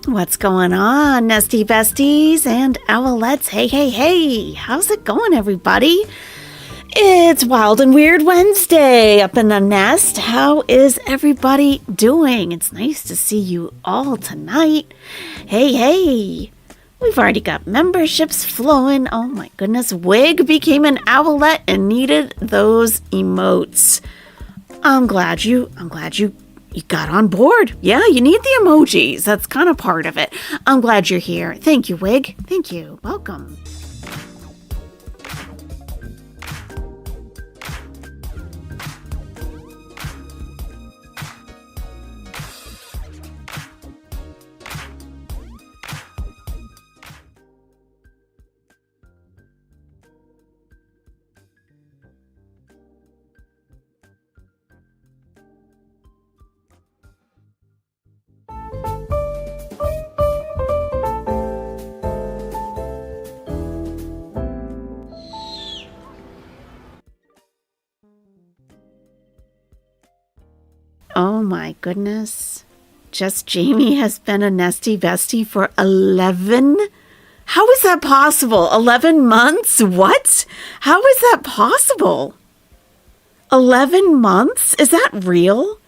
What's going on, nesty besties and owlettes? Hey, hey, hey. How's it going, everybody? It's Wild and Weird Wednesday up in the nest. How is everybody doing? It's nice to see you all tonight. Hey, hey. We've already got memberships flowing. Oh my goodness. Wig became an owlette and needed those emotes. I'm glad you got on board. Yeah, you need the emojis. That's kind of part of it. I'm glad you're here. Thank you, Wig. Thank you. Welcome. Oh my goodness. Just Jamie has been a nesty bestie for 11? How is that possible? 11 months? What? How is that possible? 11 months? Is that real?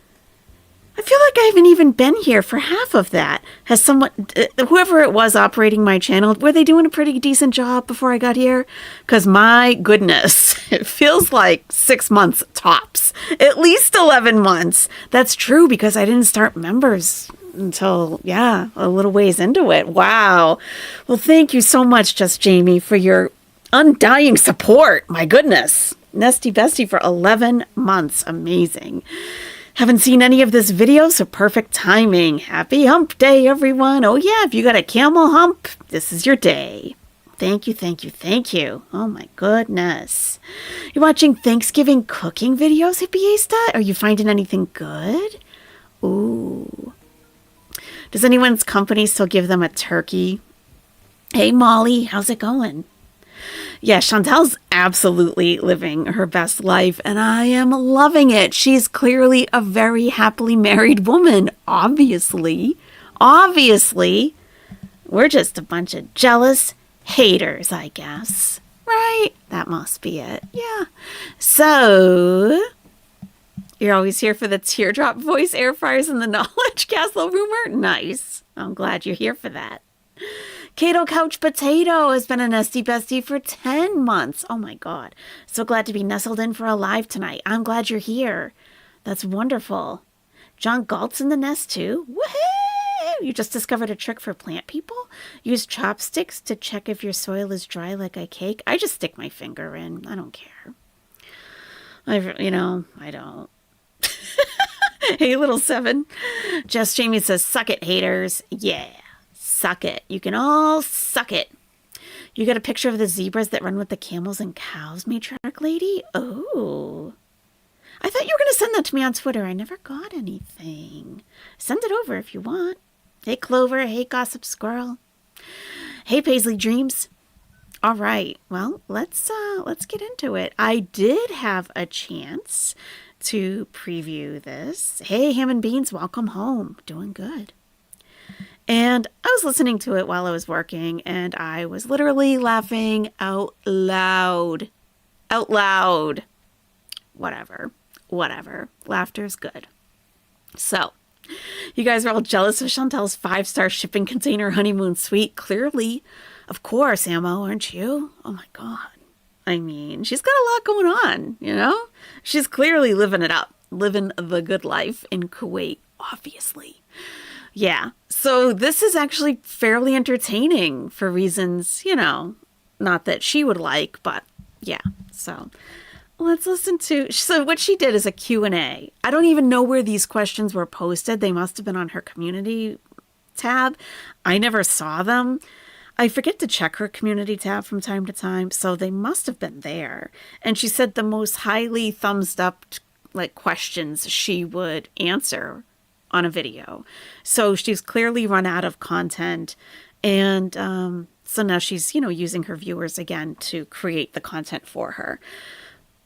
I feel like I haven't even been here for half of that. Has someone, whoever it was operating my channel, were they doing a pretty decent job before I got here? Because my goodness, it feels like 6 months tops. At least 11 months. That's true because I didn't start members until, a little ways into it. Wow. Well, thank you so much, Just Jamie, for your undying support. My goodness. Nesty bestie for 11 months. Amazing. Haven't seen any of this video, so perfect timing. Happy hump day, everyone. Oh yeah, if you got a camel hump, this is your day. Thank you, thank you, thank you. Oh my goodness. You're watching Thanksgiving cooking videos, Hippieista? Are you finding anything good? Ooh. Does anyone's company still give them a turkey? Hey Molly, how's it going? Yeah, Chantel's absolutely living her best life, and I am loving it. She's clearly a very happily married woman, obviously. Obviously. We're just a bunch of jealous haters, I guess. Right? That must be it. Yeah. So, you're always here for the teardrop voice, air fryers, and the knowledge castle rumor? Nice. I'm glad you're here for that. Kato Couch Potato has been a nesty bestie for 10 months. Oh my God. So glad to be nestled in for a live tonight. I'm glad you're here. That's wonderful. John Galt's in the nest too. Woohoo! You just discovered a trick for plant people? Use chopsticks to check if your soil is dry like a cake. I just stick my finger in. I don't care. I don't. Hey, little seven. Just Jamie says, suck it, haters. Yeah. Suck it. You can all suck it. You got a picture of the zebras that run with the camels and cows, matriarch lady? Oh. I thought you were going to send that to me on Twitter. I never got anything. Send it over if you want. Hey, Clover. Hey, Gossip Squirrel. Hey, Paisley Dreams. All right. Well, let's get into it. I did have a chance to preview this. Hey, Ham and Beans. Welcome home. Doing good. And I was listening to it while I was working, and I was literally laughing out loud. Out loud. Whatever. Laughter's good. So, you guys are all jealous of Chantel's 5-star shipping container honeymoon suite. Clearly, of course, Ammo, aren't you? Oh my God. I mean, she's got a lot going on, you know? She's clearly living it up. Living the good life in Kuwait, obviously. Yeah, so this is actually fairly entertaining for reasons, not that she would like, but yeah. So let's listen to, so what she did is a Q&A. I don't even know where these questions were posted. They must have been on her community tab. I never saw them. I forget to check her community tab from time to time, so they must have been there. And she said the most highly thumbs up questions she would answer on a video. So she's clearly run out of content, and so now she's using her viewers again to create the content for her.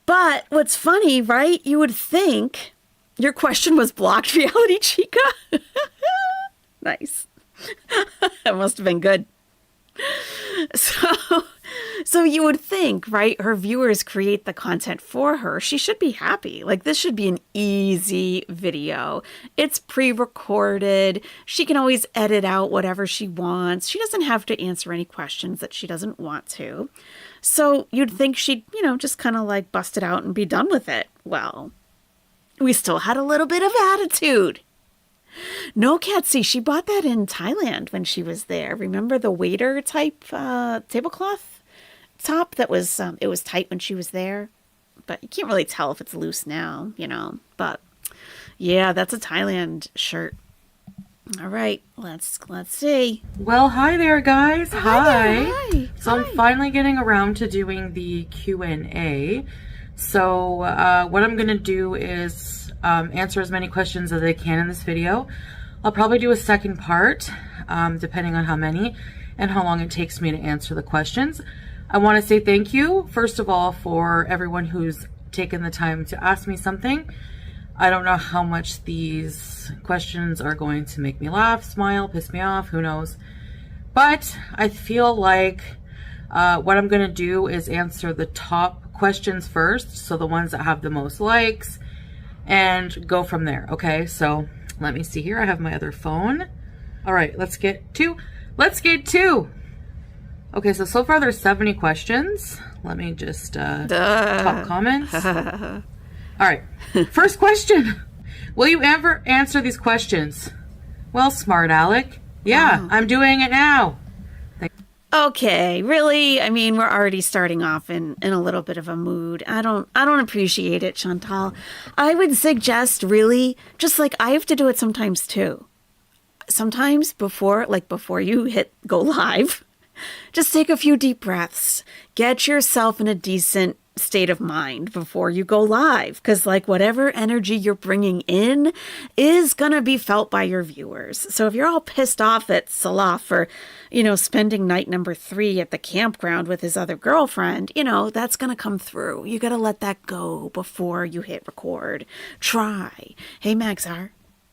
But what's funny, right? You would think your question was blocked, Reality Chica. Nice. That must have been good. So, so you would think, right? Her viewers create the content for her. She should be happy. Like, this should be an easy video. It's pre-recorded. She can always edit out whatever she wants. She doesn't have to answer any questions that she doesn't want to. So you'd think she'd, just kind of like bust it out and be done with it. Well, we still had a little bit of attitude. No, Katsy, she bought that in Thailand when she was there. Remember the waiter type tablecloth top that was, it was tight when she was there, but you can't really tell if it's loose now, but yeah, that's a Thailand shirt. All right, let's see. Well, hi there, guys. Hi. Hi. So I'm finally getting around to doing the Q&A. So what I'm going to do is answer as many questions as I can in this video. I'll probably do a second part, depending on how many and how long it takes me to answer the questions. I want to say thank you, first of all, for everyone who's taken the time to ask me something. I don't know how much these questions are going to make me laugh, smile, piss me off, who knows. But I feel like what I'm going to do is answer the top questions first, so the ones that have the most likes, and go from there. Okay, so let me see here. I have my other phone. All right, let's get to. Okay, so far there's 70 questions. Let me just top comments. All right, first question. Will you ever answer these questions? Well, smart Alec. Yeah, wow. I'm doing it now. Okay, really? I mean, we're already starting off in a little bit of a mood. I don't appreciate it, Chantal. I would suggest really, just like I have to do it sometimes too. Sometimes before you hit go live, just take a few deep breaths. Get yourself in a decent state of mind before you go live, because whatever energy you're bringing in is gonna be felt by your viewers. So if you're all pissed off at Salah for spending night number 3 at the campground with his other girlfriend, that's gonna come through. You gotta let that go before you hit record. Try. Hey Maxar,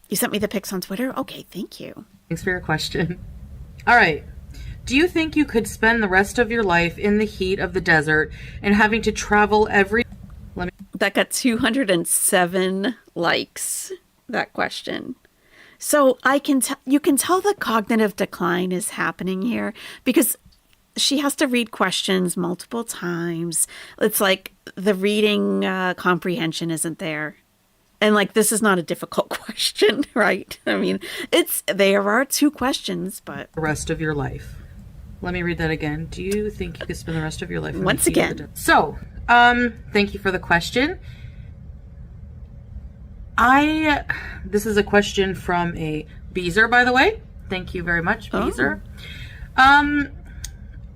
you sent me the pics on Twitter. Okay, thank you. Thanks for your question. All right. Do you think you could spend the rest of your life in the heat of the desert and having to travel every... That got 207 likes, that question. So you can tell the cognitive decline is happening here because she has to read questions multiple times. It's like the reading comprehension isn't there. And this is not a difficult question, right? I mean, there are 2 questions, but... The rest of your life. Let me read that again. Do you think you could spend the rest of your life in once again? So, thank you for the question. This is a question from a Beezer, by the way. Thank you very much, Beezer. When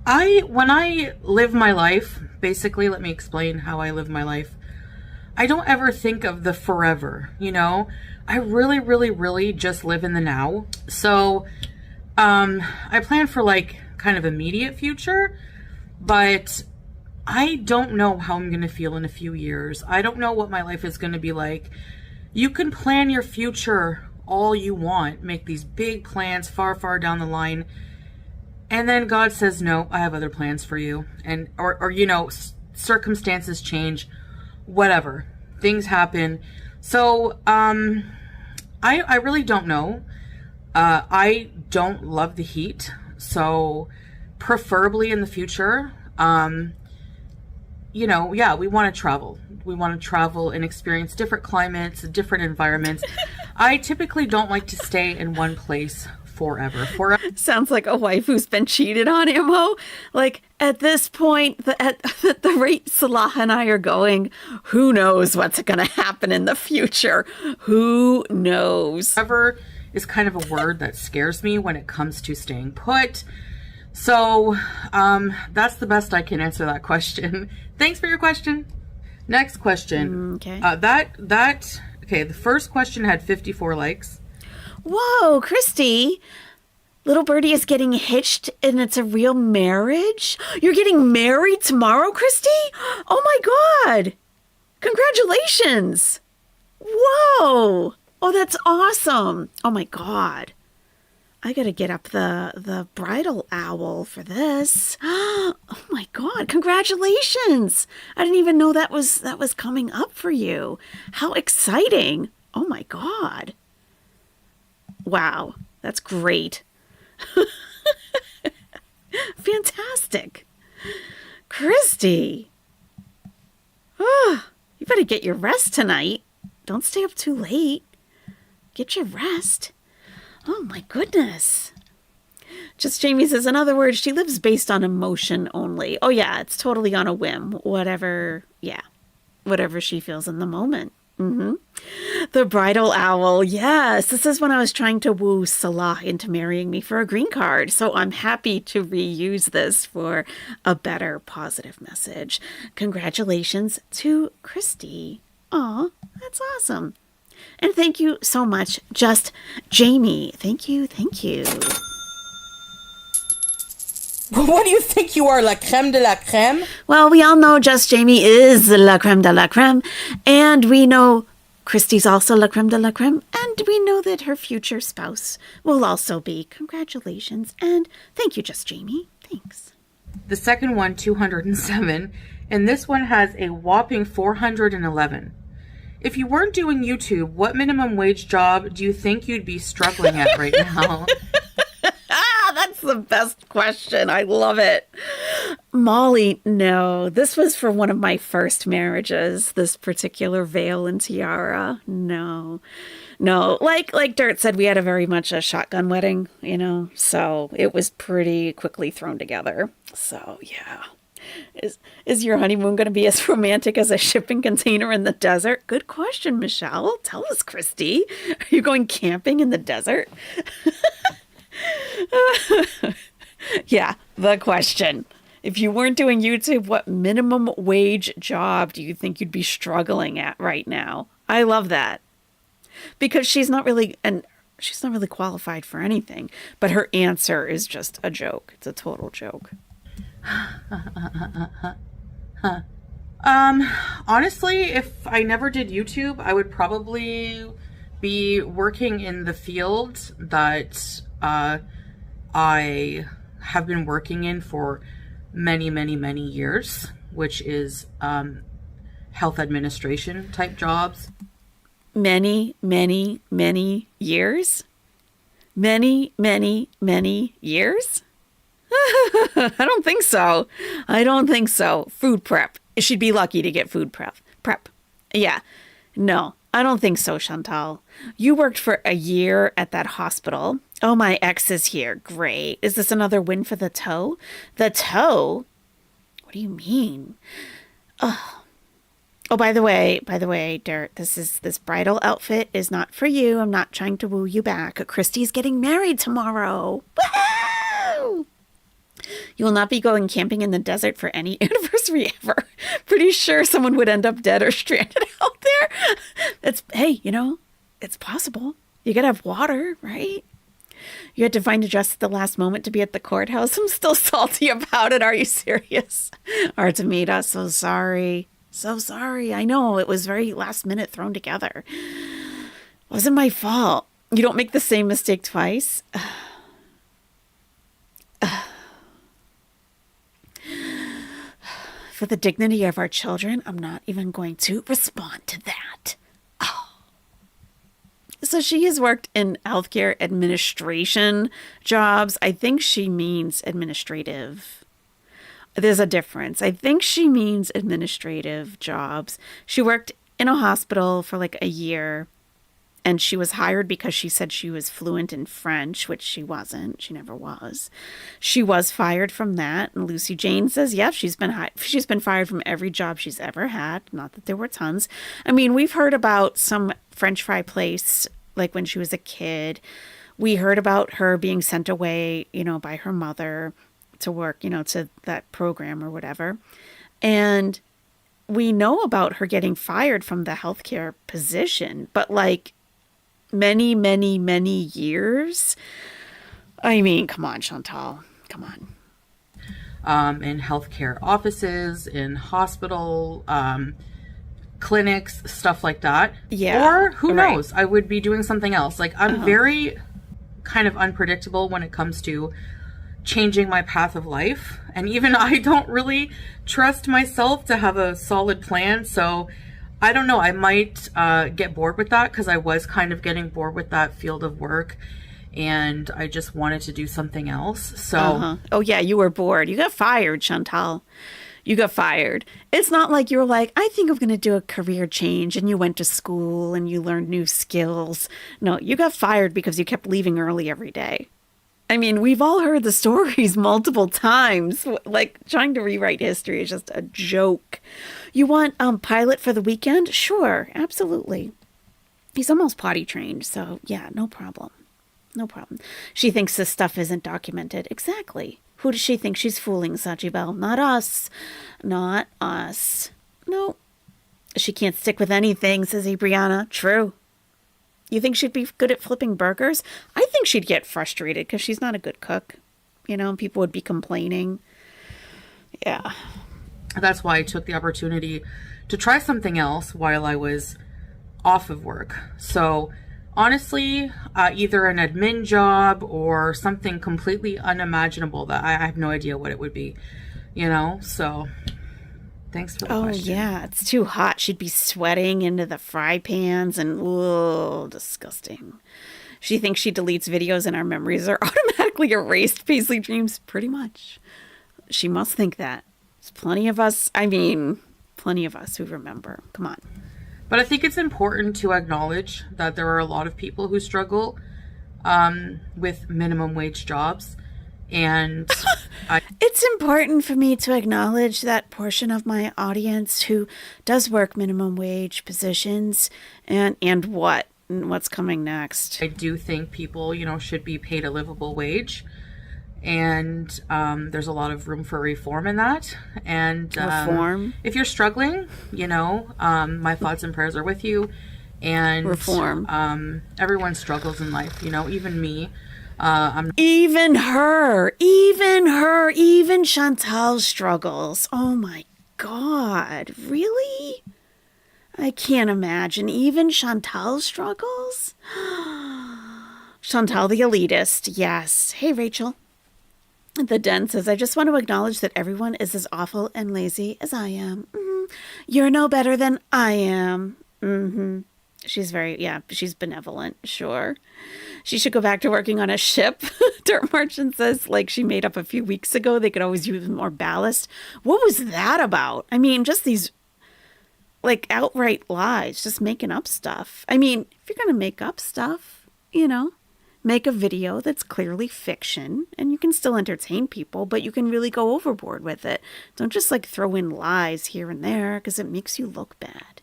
I live my life, basically, let me explain how I live my life. I don't ever think of the forever, I really, really, really just live in the now. So, I plan for kind of immediate future, but I don't know how I'm going to feel in a few years. I don't know what my life is going to be like. You can plan your future all you want, make these big plans far, far down the line, and then God says, no, I have other plans for you. And, or circumstances change, whatever, things happen. So, I really don't know. I don't love the heat. So preferably in the future, we want to travel. We want to travel and experience different climates, different environments. I typically don't like to stay in one place forever. Sounds like a wife who's been cheated on, Immo. At this point, at the rate Salah and I are going, who knows what's going to happen in the future? Who knows? Forever is kind of a word that scares me when it comes to staying put. So that's the best I can answer that question. Thanks for your question. Next question. Okay. Okay, the first question had 54 likes. Whoa, Christy. Little birdie is getting hitched and it's a real marriage? You're getting married tomorrow, Christy? Oh my God. Congratulations. Whoa. Oh, that's awesome. Oh my God. I gotta get up the bridal owl for this. Oh my God, congratulations. I didn't even know that was coming up for you. How exciting. Oh my God. Wow, that's great. Fantastic. Christy. Oh, you better get your rest tonight. Don't stay up too late. Get your rest. Oh my goodness. Just Jamie says, in other words, she lives based on emotion only. Oh yeah, it's totally on a whim. Whatever she feels in the moment. The bridal owl. Yes, this is when I was trying to woo Salah into marrying me for a green card. So I'm happy to reuse this for a better positive message. Congratulations to Christy. Aw, that's awesome. And thank you so much, Just Jamie. Thank you. What do you think you are, la crème de la crème? Well, we all know Just Jamie is la crème de la crème, and we know Christy's also la crème de la crème, and we know that her future spouse will also be. Congratulations, and thank you, Just Jamie. Thanks. The second one, 207, and this one has a whopping 411. If you weren't doing YouTube, what minimum wage job do you think you'd be struggling at right now? That's the best question. I love it. Molly, no. This was for one of my first marriages, this particular veil and tiara. No. Like Dirt said, we had a very much a shotgun wedding, so it was pretty quickly thrown together. So, yeah. Is your honeymoon going to be as romantic as a shipping container in the desert? Good question, Michelle. Tell us, Christy. Are you going camping in the desert? Yeah, the question. If you weren't doing YouTube, what minimum wage job do you think you'd be struggling at right now? I love that. Because she's not really qualified for anything, but her answer is just a joke. It's a total joke. Honestly, if I never did YouTube, I would probably be working in the field that I have been working in for many, many, many years, which is health administration type jobs. Many, many, many years? Many, many, many years? I don't think so. Food prep. She'd be lucky to get food prep. Yeah. No, I don't think so, Chantal. You worked for a year at that hospital. Oh, my ex is here. Great. Is this another win for the toe? The toe? What do you mean? Oh, by the way, Dirt, this bridal outfit is not for you. I'm not trying to woo you back. Christy's getting married tomorrow. Woohoo! You will not be going camping in the desert for any anniversary ever. Pretty sure someone would end up dead or stranded out there. Hey, it's possible. You gotta have water, right? You had to find a dress at the last moment to be at the courthouse. I'm still salty about it. Are you serious? Artemida, so sorry. So sorry. I know, it was very last minute thrown together. Wasn't my fault. You don't make the same mistake twice. For the dignity of our children, I'm not even going to respond to that. Oh. So she has worked in healthcare administration jobs. I think she means administrative. There's a difference. I think she means administrative jobs. She worked in a hospital for like a year. And she was hired because she said she was fluent in French, which she wasn't. She never was. She was fired from that. And Lucy Jane says, yeah, she's been fired from every job she's ever had. Not that there were tons. I mean, we've heard about some French fry place, like when she was a kid. We heard about her being sent away, by her mother to work, to that program or whatever. And we know about her getting fired from the healthcare position, but like, many, many, many years. I mean, come on, Chantal. Come on. In healthcare offices, in hospital, clinics, stuff like that. Yeah. Or who knows? I would be doing something else. Like, I'm very kind of unpredictable when it comes to changing my path of life. And even I don't really trust myself to have a solid plan. So I don't know. I might get bored with that, because I was kind of getting bored with that field of work. And I just wanted to do something else. So, Oh, yeah, you were bored. You got fired, Chantal. You got fired. It's not like you were like, I think I'm going to do a career change, and you went to school and you learned new skills. No, you got fired because you kept leaving early every day. I mean, we've all heard the stories multiple times. Like, trying to rewrite history is just a joke. You want pilot for the weekend? Sure, absolutely. He's almost potty trained, so yeah, no problem. No problem. She thinks this stuff isn't documented. Exactly. Who does she think she's fooling, Sajibel? Not us. Not us. No. She can't stick with anything, says Brianna. True. You think she'd be good at flipping burgers? I think she'd get frustrated because she's not a good cook. You know, people would be complaining. Yeah. That's why I took the opportunity to try something else while I was off of work. So honestly, either an admin job or something completely unimaginable that I have no idea what it would be, you know? So thanks for the question. Yeah, it's too hot. She'd be sweating into the fry pans and, whoa, disgusting. She thinks she deletes videos and our memories are automatically erased, Paisley Dreams. Pretty much. She must think that. There's plenty of us who remember. Come on. But I think it's important to acknowledge that there are a lot of people who struggle with minimum wage jobs. And it's important for me to acknowledge that portion of my audience who does work minimum wage positions and what's coming next. I do think people, should be paid a livable wage. And there's a lot of room for reform in that. And reform. If you're struggling, my thoughts and prayers are with you. And reform. Everyone struggles in life, even me. Even Chantal struggles. Oh my God, really? I can't imagine. Even Chantal struggles? Chantal the elitist, yes. Hey, Rachel. The Den says, I just want to acknowledge that everyone is as awful and lazy as I am. Mm-hmm. You're no better than I am. Mm-hmm. She's benevolent, sure. She should go back to working on a ship. Dirt Merchant says, like she made up a few weeks ago, they could always use more ballast. What was that about? I mean, just these, like, outright lies, just making up stuff. I mean, if you're going to make up stuff, make a video that's clearly fiction, and you can still entertain people, but you can really go overboard with it. Don't just, like, throw in lies here and there, because it makes you look bad.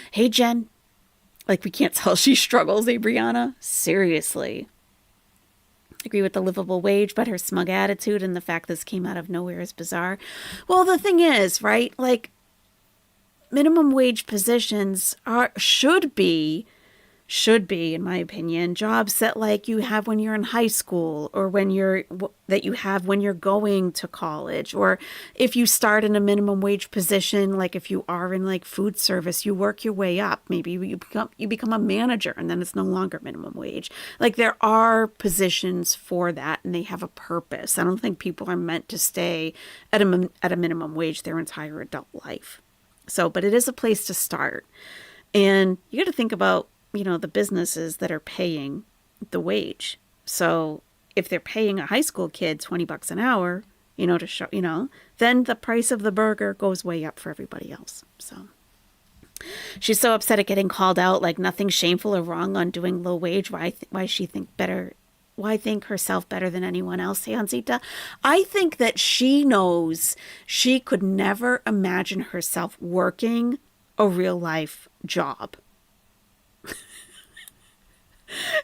Hey, Jen. Like, we can't tell she struggles, Brianna. Seriously. Agree with the livable wage, but her smug attitude and the fact this came out of nowhere is bizarre. Well, the thing is, right, like, minimum wage positions should be, in my opinion, jobs that, like, you have when you're in high school, or that you have when you're going to college, or if you start in a minimum wage position, like if you are in, like, food service, you work your way up. Maybe you become a manager, and then it's no longer minimum wage. Like, there are positions for that, and they have a purpose. I don't think people are meant to stay at a minimum wage their entire adult life. So, but it is a place to start, and you got to think about the businesses that are paying the wage. So if they're paying a high school kid $20 an hour, to show, then the price of the burger goes way up for everybody else. So she's so upset at getting called out, like nothing shameful or wrong on doing low wage. Why think herself better than anyone else, Hansita? I think that she knows she could never imagine herself working a real life job.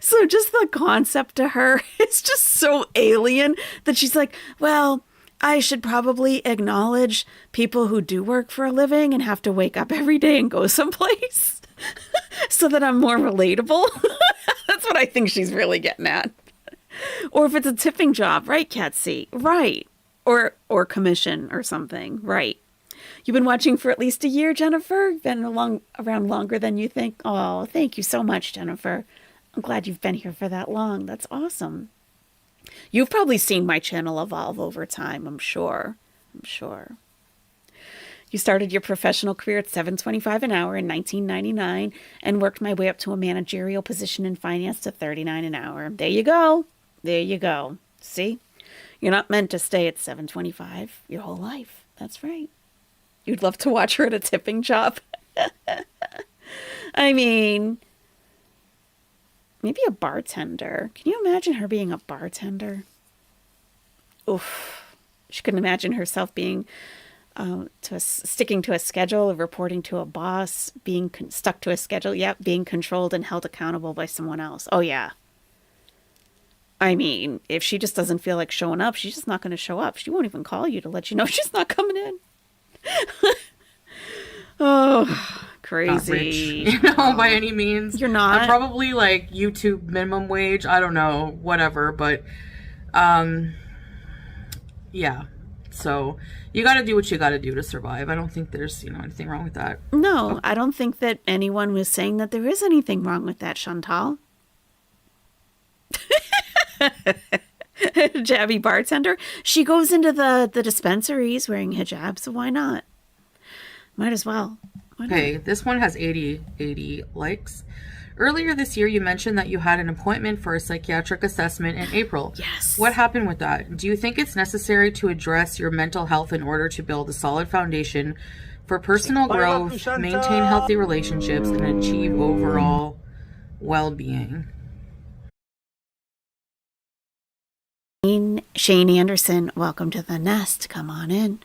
So just the concept to her is just so alien that she's like, well, I should probably acknowledge people who do work for a living and have to wake up every day and go someplace so that I'm more relatable. That's what I think she's really getting at. Or if it's a tipping job, right, Katsy? Right. Or commission or something, right. You've been watching for at least a year, Jennifer? Been around longer than you think? Oh, thank you so much, Jennifer. I'm glad you've been here for that long. That's awesome. You've probably seen my channel evolve over time, I'm sure. I'm sure. You started your professional career at $7.25 an hour in 1999 and worked my way up to a managerial position in finance to $39 an hour. There you go. There you go. See? You're not meant to stay at $7.25 your whole life. That's right. You'd love to watch her at a tipping job. I mean, maybe a bartender. Can you imagine her being a bartender? Oof. She couldn't imagine herself being sticking to a schedule of reporting to a boss, being stuck to a schedule. Yep, being controlled and held accountable by someone else. Oh, yeah. I mean, if she just doesn't feel like showing up, she's just not going to show up. She won't even call you to let you know she's not coming in. Oh, crazy. Not rich, by any means. You're not? I'm probably like YouTube minimum wage. I don't know, whatever. But, yeah. So you got to do what you got to do to survive. I don't think there's, anything wrong with that. No, I don't think that anyone was saying that there is anything wrong with that, Chantal. Hijabby bartender. She goes into the dispensaries wearing hijab, so why not? Might as well. Okay, this one has 80 likes. Earlier this year, you mentioned that you had an appointment for a psychiatric assessment in April. Yes. What happened with that? Do you think it's necessary to address your mental health in order to build a solid foundation for personal growth, maintain healthy relationships, and achieve overall well-being? Shane Anderson, welcome to the nest. Come on in.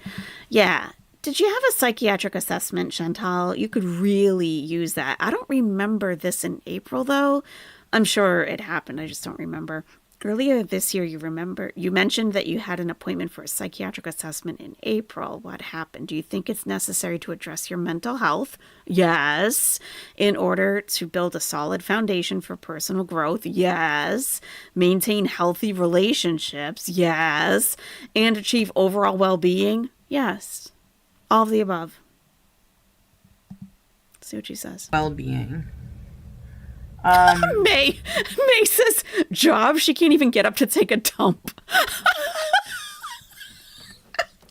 Yeah. Did you have a psychiatric assessment, Chantal? You could really use that. I don't remember this in April, though. I'm sure it happened. I just don't remember. Earlier this year, you mentioned that you had an appointment for a psychiatric assessment in April. What happened? Do you think it's necessary to address your mental health? Yes. In order to build a solid foundation for personal growth? Yes. Maintain healthy relationships? Yes. And achieve overall well-being? Yes. All of the above. Let's see what she says. Well-being. May says, job, she can't even get up to take a dump.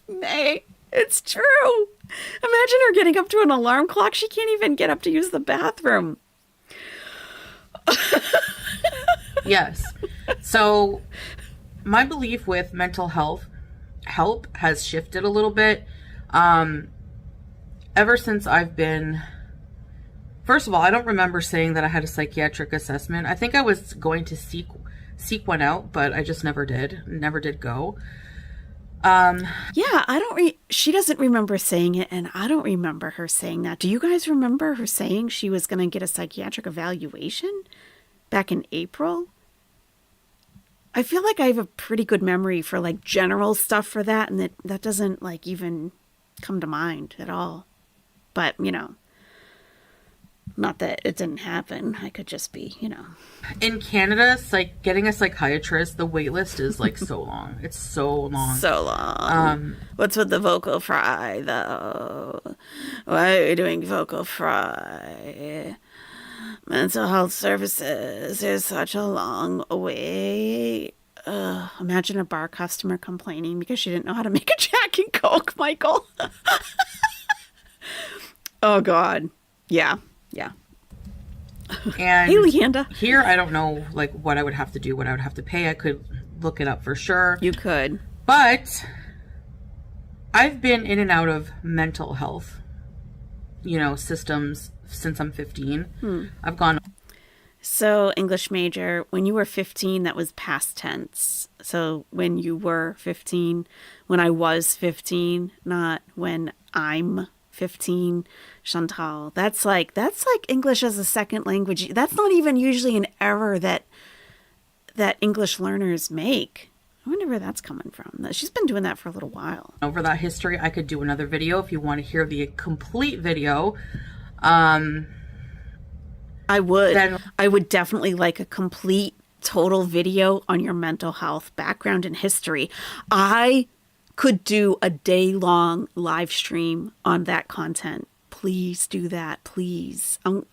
May, it's true. Imagine her getting up to an alarm clock. She can't even get up to use the bathroom. Yes. So my belief with mental health help has shifted a little bit. Ever since I've been, first of all, I don't remember saying that I had a psychiatric assessment. I think I was going to seek one out, but I just never did go. Yeah, she doesn't remember saying it, and I don't remember her saying that. Do you guys remember her saying she was going to get a psychiatric evaluation back in April? I feel like I have a pretty good memory for like general stuff for that, and that doesn't like even come to mind at all. But, not that it didn't happen. I could just be, In Canada, getting a psychiatrist, the wait list is like so long. It's so long. So long. What's with the vocal fry, though? Why are you doing vocal fry? Mental health services is such a long wait. Imagine a bar customer complaining because she didn't know how to make a Jack and Coke, Michael. Oh, God. Yeah. And hey, Leanda. Here, I don't know, what I would have to do, what I would have to pay. I could look it up for sure. You could. But I've been in and out of mental health, systems since I'm 15. I've gone. So, English major, when you were 15, that was past tense. So, when you were 15, when I was 15, not when I'm 15, Chantal. That's like English as a second language. That's not even usually an error that English learners make. I wonder where that's coming from. She's been doing that for a little while. Over that history, I could do another video if you want to hear the complete video. I would definitely like a complete total video on your mental health background and history. I could do a day-long live stream on that content. Please do that, please. I'm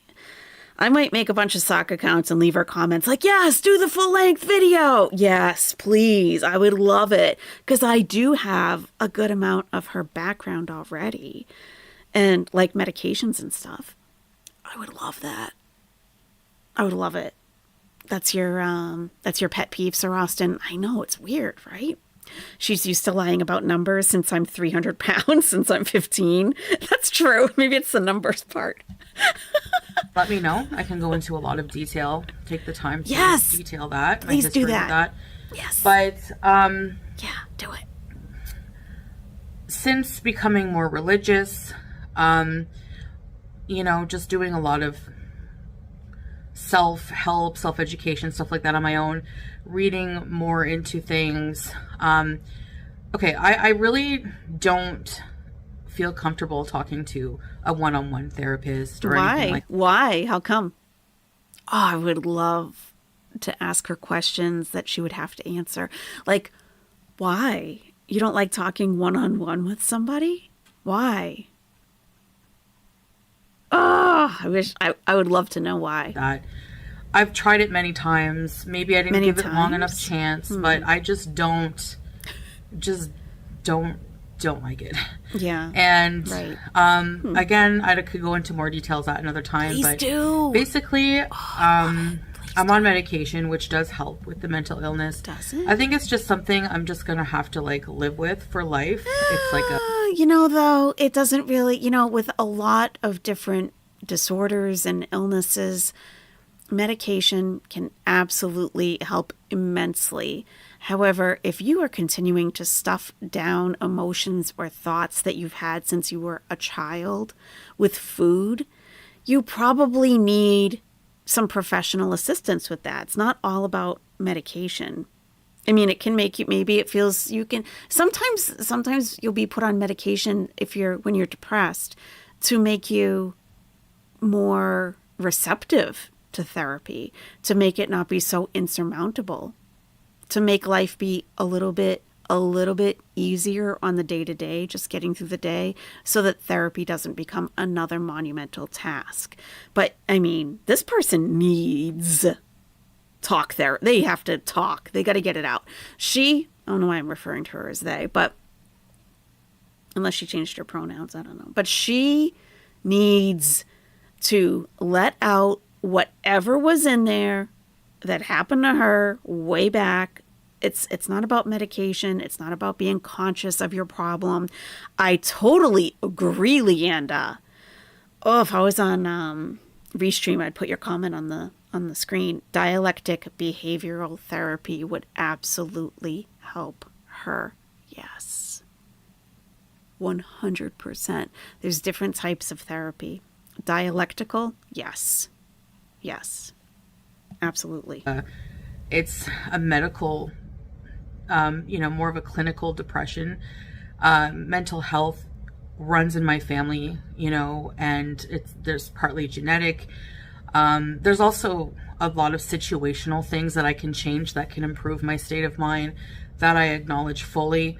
I might make a bunch of sock accounts and leave her comments like, yes, do the full length video. Yes, please. I would love it. Because I do have a good amount of her background already. And like medications and stuff. I would love that. I would love it. That's your pet peeve, Sir Austin. I know, it's weird, right? She's used to lying about numbers since I'm 300 pounds, since I'm 15. That's true. Maybe it's the numbers part. Let me know. I can go into a lot of detail. Take the time to detail that. Please do that. Yes. But yeah, do it. Since becoming more religious, just doing a lot of self-help, self-education, stuff like that on my own, reading more into things. I really don't feel comfortable talking to a one-on-one therapist or anything like that. Why? How come? Oh, I would love to ask her questions that she would have to answer. Like, why? You don't like talking one-on-one with somebody? Why? Oh, I would love to know why. That I've tried it many times. Maybe I didn't give it long enough chance, but I just don't like it. Yeah. And again, I could go into more details at another time. Please but do. Basically, I'm on medication, which does help with the mental illness. Does it? I think it's just something I'm just gonna have to like live with for life. It's like though, it doesn't really, with a lot of different disorders and illnesses, medication can absolutely help immensely. However, if you are continuing to stuff down emotions or thoughts that you've had since you were a child with food, you probably need some professional assistance with that. It's not all about medication. I mean, it can make you, maybe it feels you can, sometimes you'll be put on medication when you're depressed to make you more receptive to therapy, to make it not be so insurmountable, to make life be a little bit easier on the day-to-day, just getting through the day, so that therapy doesn't become another monumental task. But I mean, this person needs talk there. They have to talk. They got to get it out. I don't know why I'm referring to her as they, but unless she changed her pronouns, I don't know. But she needs to let out whatever was in there that happened to her way back. It's not about medication. It's not about being conscious of your problem. I totally agree, Leanda. Oh, if I was on Restream, I'd put your comment on the screen. Dialectic behavioral therapy would absolutely help her. Yes. 100%. There's different types of therapy. Dialectical, yes. Yes. Absolutely. It's a medical, more of a clinical depression. Mental health runs in my family, and there's partly genetic. There's also a lot of situational things that I can change that can improve my state of mind, that I acknowledge fully.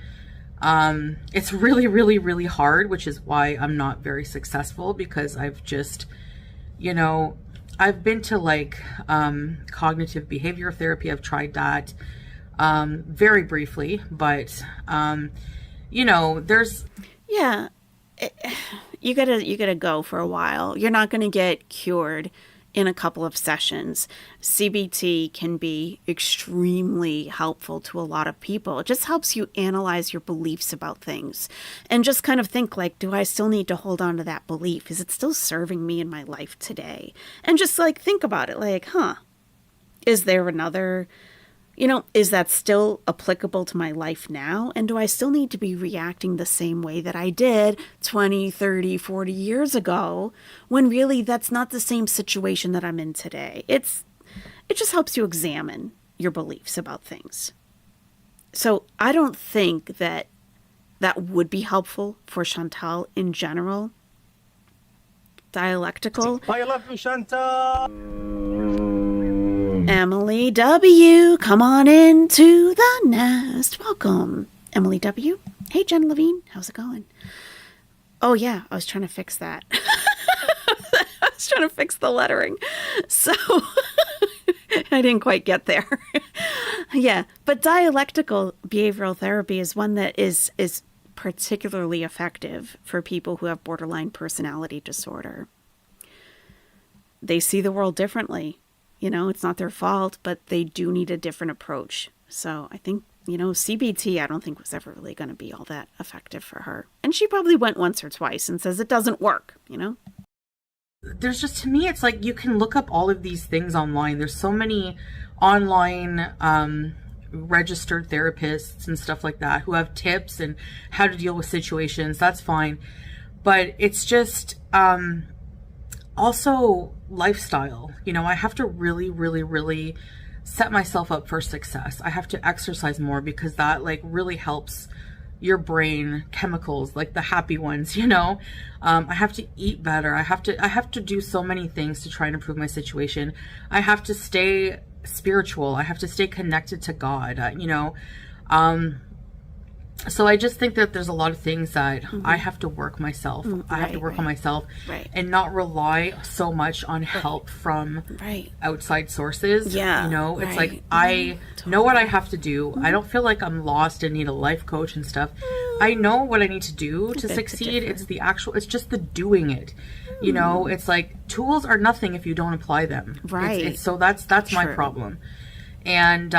It's really, really, really hard, which is why I'm not very successful, because I've just, I've been to cognitive behavior therapy. I've tried that very briefly, but there's you gotta go for a while. You're not going to get cured in a couple of sessions. CBT can be extremely helpful to a lot of people. It just helps you analyze your beliefs about things and just kind of think do I still need to hold on to that belief? Is it still serving me in my life today? And just think about it is there another, is that still applicable to my life now? And do I still need to be reacting the same way that I did 20, 30, 40 years ago, when really that's not the same situation that I'm in today? It just helps you examine your beliefs about things. So I don't think that would be helpful for Chantal in general. Dialectical. I love you, Chantal. Emily W., come on into the nest. Welcome, Emily W. Hey, Jen Levine, how's it going? Oh, yeah, I was trying to fix that. I was was trying to fix the lettering. So I didn't quite get there. Yeah. But dialectical behavioral therapy is one that is particularly effective for people who have borderline personality disorder. They see the world differently. You know, it's not their fault, but they do need a different approach. So I think, you know, CBT, I don't think was ever really going to be all that effective for her. And she probably went once or twice and says it doesn't work, you know? There's just, to me, it's like you can look up all of these things online. There's so many online registered therapists and stuff like that who have tips and how to deal with situations. That's fine. But it's just also lifestyle. You know, I have to really, really, really set myself up for success. I have to exercise more because that like really helps your brain chemicals, like the happy ones, you know. I have to eat better. I have to do so many things to try and improve my situation. I have to stay spiritual. I have to stay connected to God, you know. So I just think that there's a lot of things that I have to work myself. I have to work on myself and not rely so much on help from outside sources. Yeah. You know, it's like I know what I have to do. I don't feel like I'm lost and need a life coach and stuff. I know what I need to do to succeed. It's just the doing it. You know, it's like tools are nothing if you don't apply them. Right. So that's my problem. And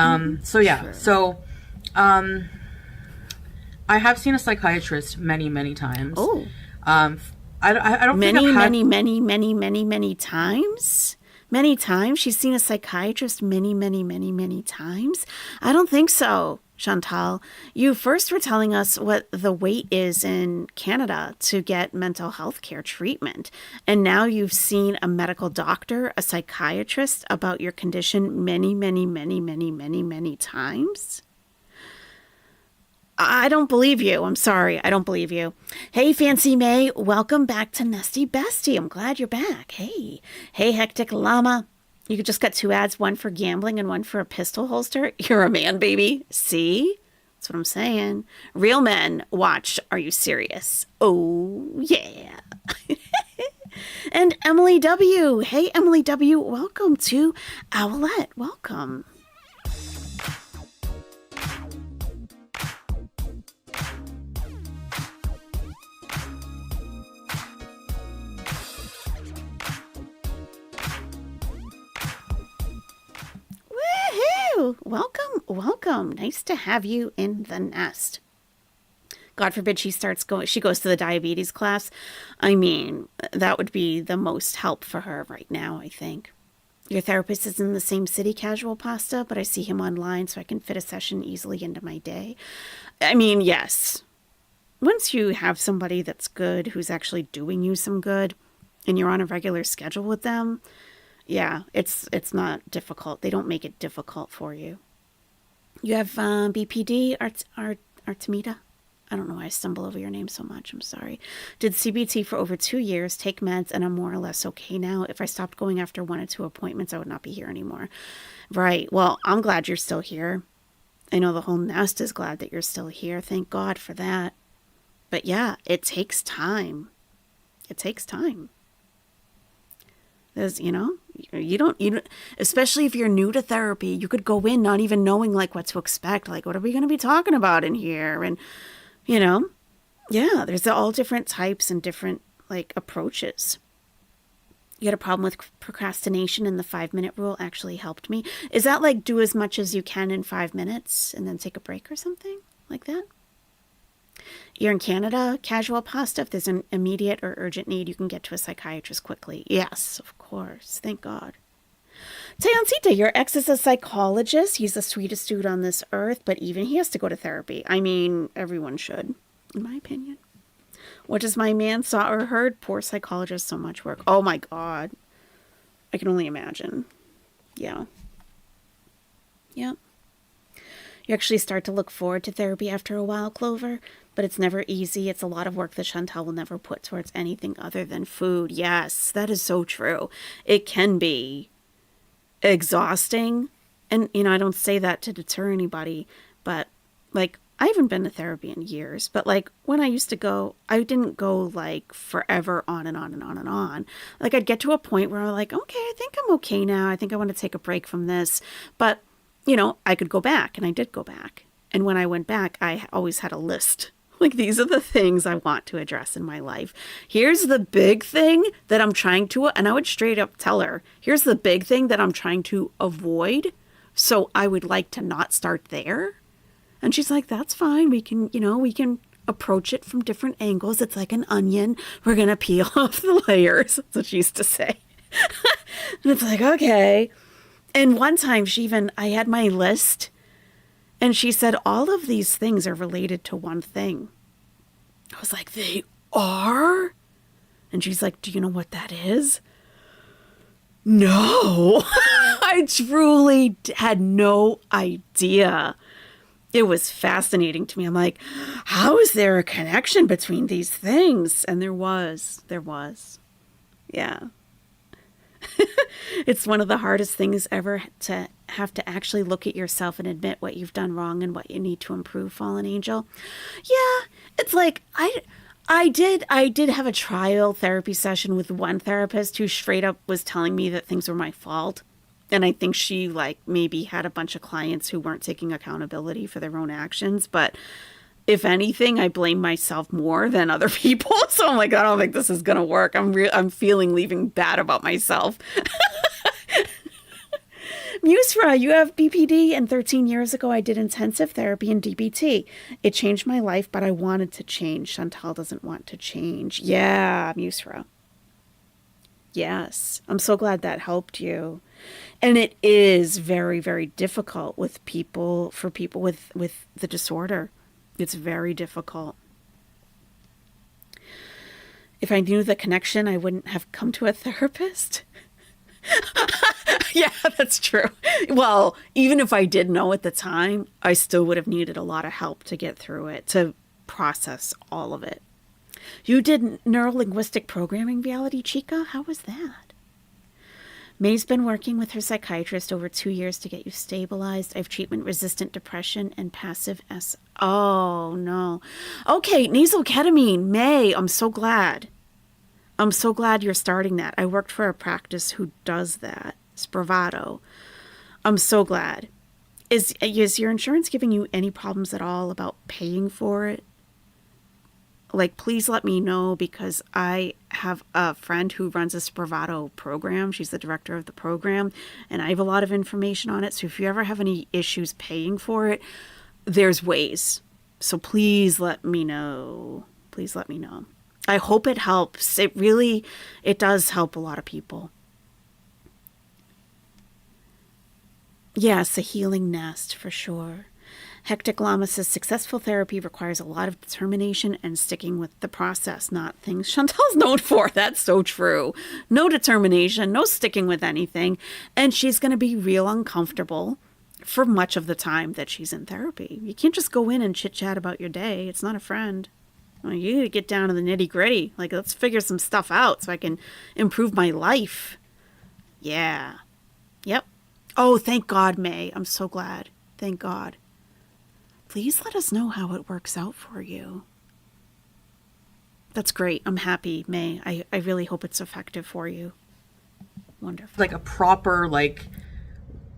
I have seen a psychiatrist many, many times. Oh. I don't many, think I've had... many times? Many times? She's seen a psychiatrist many times? I don't think so, Chantal. You first were telling us what the wait is in Canada to get mental health care treatment. And now you've seen a medical doctor, a psychiatrist about your condition many times? I don't believe you. I'm sorry. I don't believe you. Hey, Fancy May. Welcome back to Nesty Bestie. I'm glad you're back. Hey, Hectic Llama. You just got 2 ads, one for gambling and one for a pistol holster. You're a man, baby. See? That's what I'm saying. Real men watch. Are you serious? Oh, yeah. And Emily W. Hey, Emily W. Welcome to Owlette. Welcome. Welcome. Nice to have you in the nest. God forbid she goes to the diabetes class. I mean, that would be the most help for her right now, I think. Your therapist is in the same city, Casual Pasta, but I see him online so I can fit a session easily into my day. I mean, yes. Once you have somebody that's good, who's actually doing you some good, and you're on a regular schedule with them, yeah, it's not difficult. They don't make it difficult for you. You have BPD, Artemida. I don't know why I stumble over your name so much. I'm sorry. Did CBT for over 2 years, take meds, and I'm more or less okay now. If I stopped going after 1 or 2 appointments, I would not be here anymore. Right. Well, I'm glad you're still here. I know the whole nest is glad that you're still here. Thank God for that. But yeah, it takes time. It takes time. There's, you don't, especially if you're new to therapy, you could go in not even knowing like what to expect. Like, what are we going to be talking about in here? And, there's all different types and different like approaches. You had a problem with procrastination and the 5-minute rule actually helped me. Is that like do as much as you can in 5 minutes and then take a break or something like that? You're in Canada, Casual Pasta. If there's an immediate or urgent need, you can get to a psychiatrist quickly. Yes, of course. Thank God. Teoncita, your ex is a psychologist. He's the sweetest dude on this earth, but even he has to go to therapy. I mean, everyone should, in my opinion. What does my man saw or heard? Poor psychologist, so much work. Oh my God. I can only imagine. Yeah. Yeah. You actually start to look forward to therapy after a while, Clover, but it's never easy. It's a lot of work that Chantal will never put towards anything other than food. Yes, that is so true. It can be exhausting. And, I don't say that to deter anybody, but like, I haven't been to therapy in years, but like when I used to go, I didn't go like forever on and on and on and on. Like I'd get to a point where I'm like, okay, I think I'm okay now. I think I want to take a break from this. But, you know, I could go back, and I did go back. And when I went back, I always had a list. Like, these are the things I want to address in my life. Here's the big thing that I'm trying to, and I would straight up tell her, here's the big thing that I'm trying to avoid. So I would like to not start there. And she's like, that's fine. We can, you know, we can approach it from different angles. It's like an onion. We're going to peel off the layers. That's what she used to say. And it's like, okay. And one time I had my list, and she said, all of these things are related to one thing. I was like, they are? And she's like, do you know what that is? No. I truly had no idea. It was fascinating to me. I'm like, how is there a connection between these things? And there was. Yeah. It's one of the hardest things ever to have to actually look at yourself and admit what you've done wrong and what you need to improve, fallen angel. Yeah. It's like, I did have a trial therapy session with one therapist who straight up was telling me that things were my fault. And I think she like maybe had a bunch of clients who weren't taking accountability for their own actions. But if anything, I blame myself more than other people. So I'm like, I don't think this is going to work. I'm feeling leaving bad about myself. Musra, you have BPD, and 13 years ago I did intensive therapy and DBT. It changed my life, but I wanted to change. Chantal doesn't want to change. Yeah, Musra. Yes, I'm so glad that helped you. And it is very, very difficult for people with the disorder. It's very difficult. If I knew the connection, I wouldn't have come to a therapist. Yeah, that's true. Well, even if I did know at the time, I still would have needed a lot of help to get through it, to process all of it. You did neuro-linguistic programming, Reality Chica? How was that? May's been working with her psychiatrist over 2 years to get you stabilized. I have treatment-resistant depression and passive S. Oh, no. Okay, nasal ketamine. May, I'm so glad. I'm so glad you're starting that. I worked for a practice who does that. Spravato. I'm so glad. Is your insurance giving you any problems at all about paying for it? Like, please let me know, because I have a friend who runs a Spravato program. She's the director of the program, and I have a lot of information on it. So if you ever have any issues paying for it, there's ways. So please let me know. Please let me know. I hope it helps. It does help a lot of people. Yes, a healing nest for sure. Hectic Llama says successful therapy requires a lot of determination and sticking with the process, not things Chantal's known for. That's so true. No determination, no sticking with anything. And she's going to be real uncomfortable for much of the time that she's in therapy. You can't just go in and chit chat about your day. It's not a friend. Well, you need to get down to the nitty gritty. Like, let's figure some stuff out so I can improve my life. Yeah. Yep. Oh, thank God, May. I'm so glad. Thank God. Please let us know how it works out for you. That's great. I'm happy, May. I really hope it's effective for you. Wonderful. Like a proper,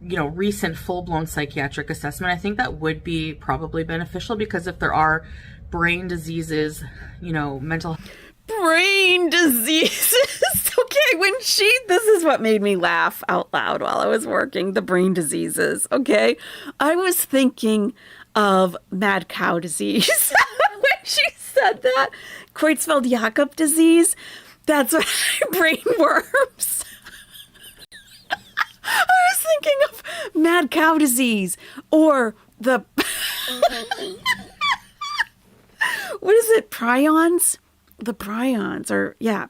recent full-blown psychiatric assessment. I think that would be probably beneficial, because if there are brain diseases, mental brain diseases. Okay, this is what made me laugh out loud while I was working, the brain diseases. Okay, I was thinking of mad cow disease when she said that. Creutzfeldt-Jakob disease. That's what brain worms. I was thinking of mad cow disease, or the what is it? Prions? The prions,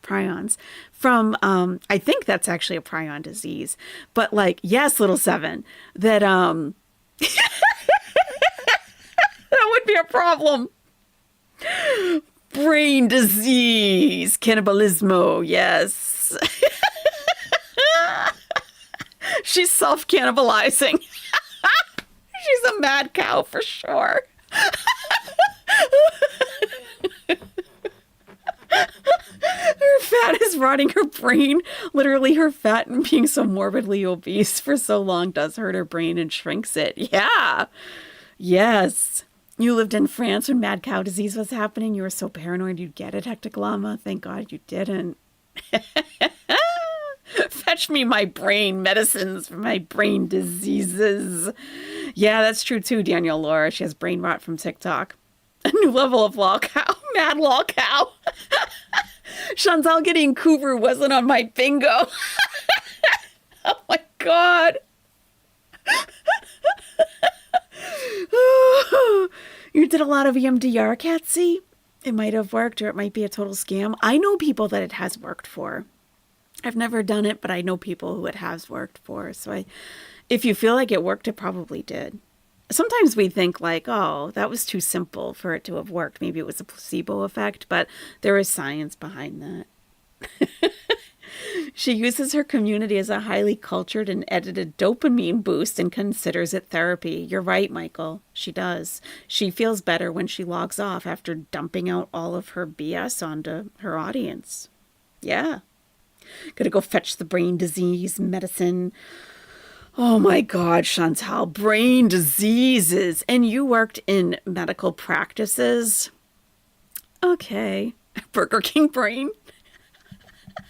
prions from, I think that's actually a prion disease, but yes, little seven, that, that would be a problem. Brain disease, cannibalismo, yes. She's self-cannibalizing. She's a mad cow for sure. is rotting her brain. Literally, her fat and being so morbidly obese for so long does hurt her brain and shrinks it. Yeah. Yes. You lived in France when mad cow disease was happening. You were so paranoid you'd get it, hectic llama. Thank God you didn't. Fetch me my brain medicines for my brain diseases. Yeah, that's true too, Danielle Laura. She has brain rot from TikTok. A new level of lol cow. Mad lol cow. Chantal getting Cooper wasn't on my bingo. Oh my God. You did a lot of EMDR, Catsy. It might have worked or it might be a total scam. I know people that it has worked for. I've never done it, but I know people who it has worked for. So if you feel like it worked, it probably did. Sometimes we think like, oh, that was too simple for it to have worked. Maybe it was a placebo effect, but there is science behind that. She uses her community as a highly cultured and edited dopamine boost and considers it therapy. You're right, Michael. She does. She feels better when she logs off after dumping out all of her BS onto her audience. Yeah. Gotta go fetch the brain disease medicine. Oh my God, Chantal, brain diseases. And you worked in medical practices? Okay. Burger King brain.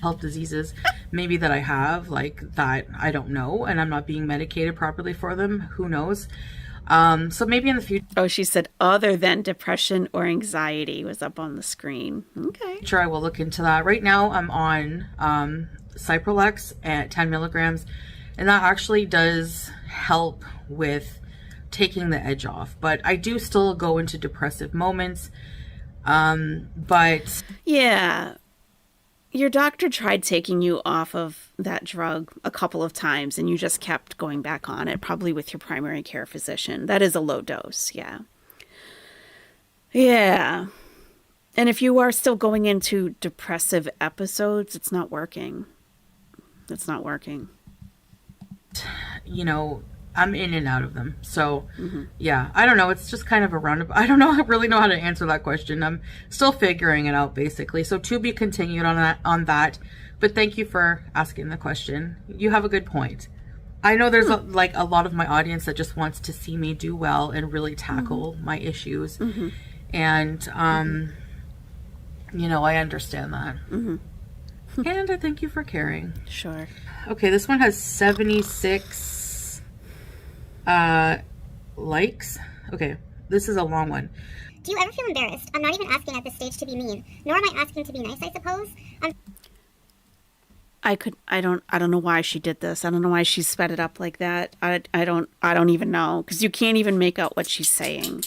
Health diseases maybe that I have, like that I don't know, and I'm not being medicated properly for them. Who knows? So maybe in the future. Oh, she said other than depression or anxiety was up on the screen. Okay. Sure, I will look into that. Right now I'm on Cipralex at 10 milligrams, and that actually does help with taking the edge off. But I do still go into depressive moments. But yeah. Your doctor tried taking you off of that drug a couple of times and you just kept going back on it, probably with your primary care physician. That is a low dose, yeah. Yeah. And if you are still going into depressive episodes, it's not working. It's not working. You know, I'm in and out of them. So, yeah, I don't know. It's just kind of a roundabout. I don't know. I really know how to answer that question. I'm still figuring it out, basically. So to be continued on that. But thank you for asking the question. You have a good point. I know there's like a lot of my audience that just wants to see me do well and really tackle my issues. And, you know, I understand that. And I thank you for caring. Sure. Okay, this one has 76 likes. Okay, this is a long one. Do you ever feel embarrassed? I'm not even asking at this stage to be mean, nor am I asking to be nice, I suppose. I don't know why she did this. I don't know why she sped it up like that. I don't even know, because you can't even make out what she's saying.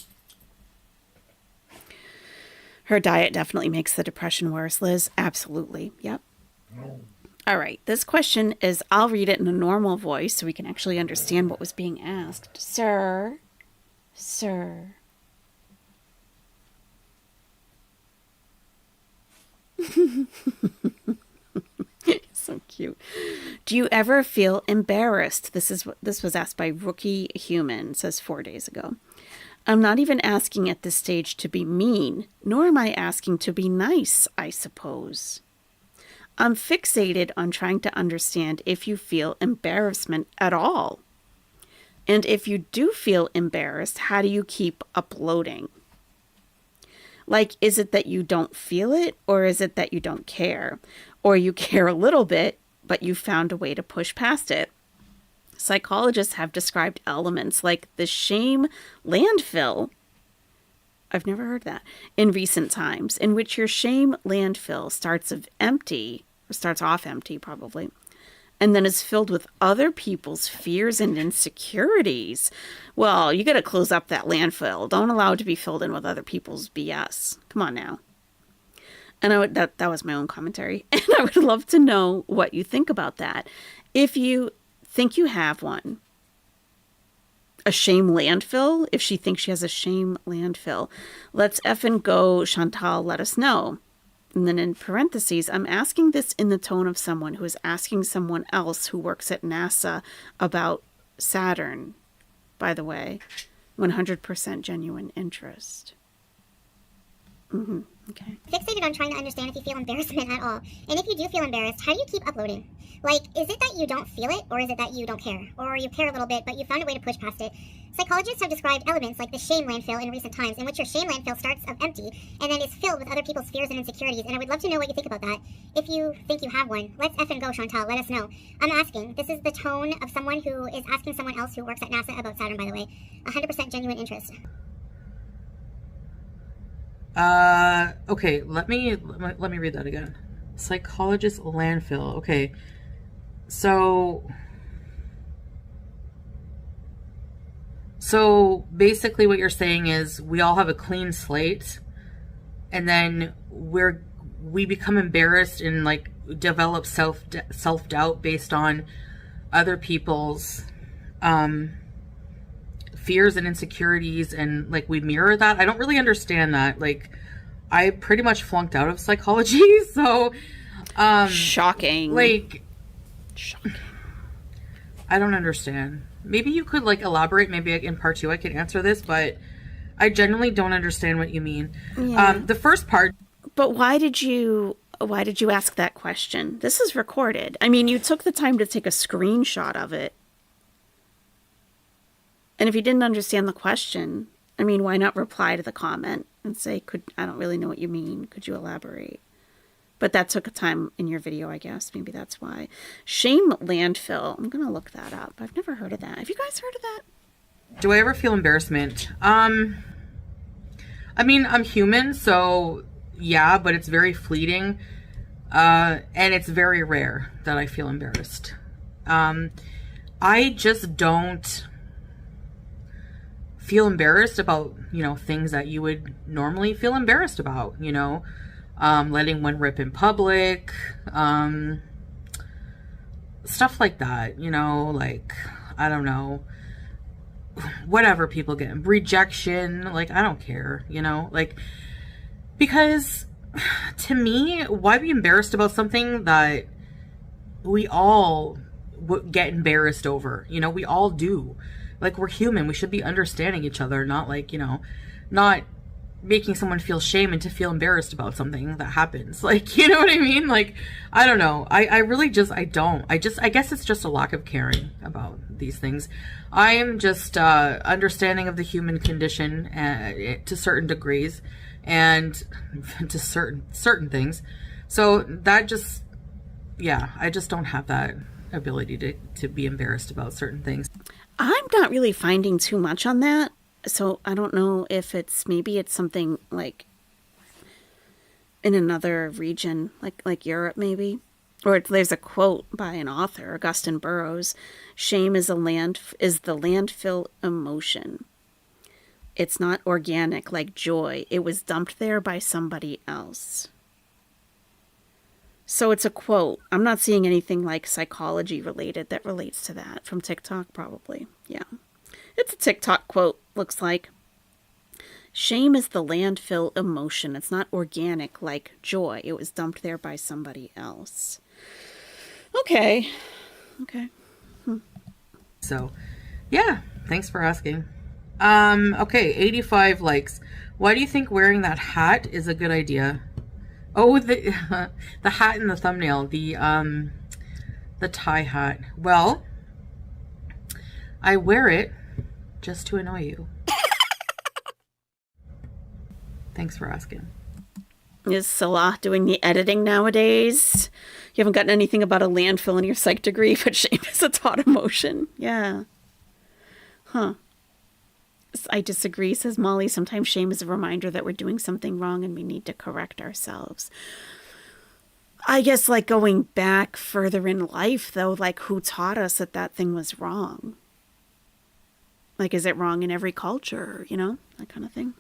Her diet definitely makes the depression worse, Liz. Absolutely. Yep. All right. This question is, I'll read it in a normal voice so we can actually understand what was being asked. Sir. So cute. Do you ever feel embarrassed? This was asked by Rookie Human, says 4 days ago. I'm not even asking at this stage to be mean, nor am I asking to be nice, I suppose. I'm fixated on trying to understand if you feel embarrassment at all. And if you do feel embarrassed, how do you keep uploading? Like, is it that you don't feel it, or is it that you don't care? Or you care a little bit, but you found a way to push past it? Psychologists have described elements like the shame landfill. I've never heard that. In recent times, in which your shame landfill starts off empty probably, and then is filled with other people's fears and insecurities. Well, you got to close up that landfill. Don't allow it to be filled in with other people's BS. Come on now. And that was my own commentary. And I would love to know what you think about that. If you think you have one, a shame landfill, if she thinks she has a shame landfill, let's effing go, Chantal, let us know. And then in parentheses, I'm asking this in the tone of someone who is asking someone else who works at NASA about Saturn. By the way, 100% genuine interest. Okay. Fixated on trying to understand if you feel embarrassment at all. And if you do feel embarrassed, how do you keep uploading? Like, is it that you don't feel it, or is it that you don't care? Or you care a little bit, but you found a way to push past it? Psychologists have described elements like the shame landfill in recent times, in which your shame landfill starts of empty and then is filled with other people's fears and insecurities. And I would love to know what you think about that. If you think you have one, let's effing go, Chantal. Let us know. I'm asking. This is the tone of someone who is asking someone else who works at NASA about Saturn, by the way. 100% genuine interest. Okay, let me read that again. Psychologist landfill. Okay. So basically what you're saying is we all have a clean slate, and then we become embarrassed and like develop self-doubt based on other people's fears and insecurities, and like we mirror that. I don't really understand that. Like, I pretty much flunked out of psychology, so shocking. Like, shocking. I don't understand. Maybe you could like elaborate. Maybe in part 2 I can answer this, but I genuinely don't understand what you mean. Yeah. The first part. But why did you ask that question? This is recorded. I mean, you took the time to take a screenshot of it. And if you didn't understand the question, I mean, why not reply to the comment and say, I don't really know what you mean. Could you elaborate? But that took a time in your video, I guess. Maybe that's why. Shame landfill. I'm going to look that up. I've never heard of that. Have you guys heard of that? Do I ever feel embarrassment? I mean, I'm human, so yeah, but it's very fleeting. And it's very rare that I feel embarrassed. I just don't feel embarrassed about, things that you would normally feel embarrassed about, letting one rip in public, stuff like that, like, I don't know, whatever people get, rejection, like, I don't care, like, because to me, why be embarrassed about something that we all get embarrassed over? We all do. Like, we're human. We should be understanding each other, not like, not making someone feel shame and to feel embarrassed about something that happens. Like, you know what I mean? Like, I don't know. I really just, I don't. I guess it's just a lack of caring about these things. I am just understanding of the human condition to certain degrees and to certain things. So that just, yeah, I just don't have that ability to be embarrassed about certain things. I'm not really finding too much on that. So I don't know if maybe it's something like in another region, like Europe maybe. Or there's a quote by an author, Augustine Burroughs, shame is the landfill emotion. It's not organic like joy. It was dumped there by somebody else. So it's a quote. I'm not seeing anything like psychology related that relates to that from TikTok, probably. Yeah. It's a TikTok quote, looks like. Shame is the landfill emotion. It's not organic like joy. It was dumped there by somebody else. Okay. So, yeah. Thanks for asking. Okay, 85 likes. Why do you think wearing that hat is a good idea? Oh, the hat in the thumbnail, the tie hat. Well, I wear it just to annoy you. Thanks for asking. Is Salah doing the editing nowadays? You haven't gotten anything about a landfill in your psych degree, but shame is a taught emotion. Yeah. Huh. I disagree, says Molly. Sometimes shame is a reminder that we're doing something wrong and we need to correct ourselves. I guess like going back further in life, though, like who taught us that thing was wrong? Like, is it wrong in every culture? That kind of thing.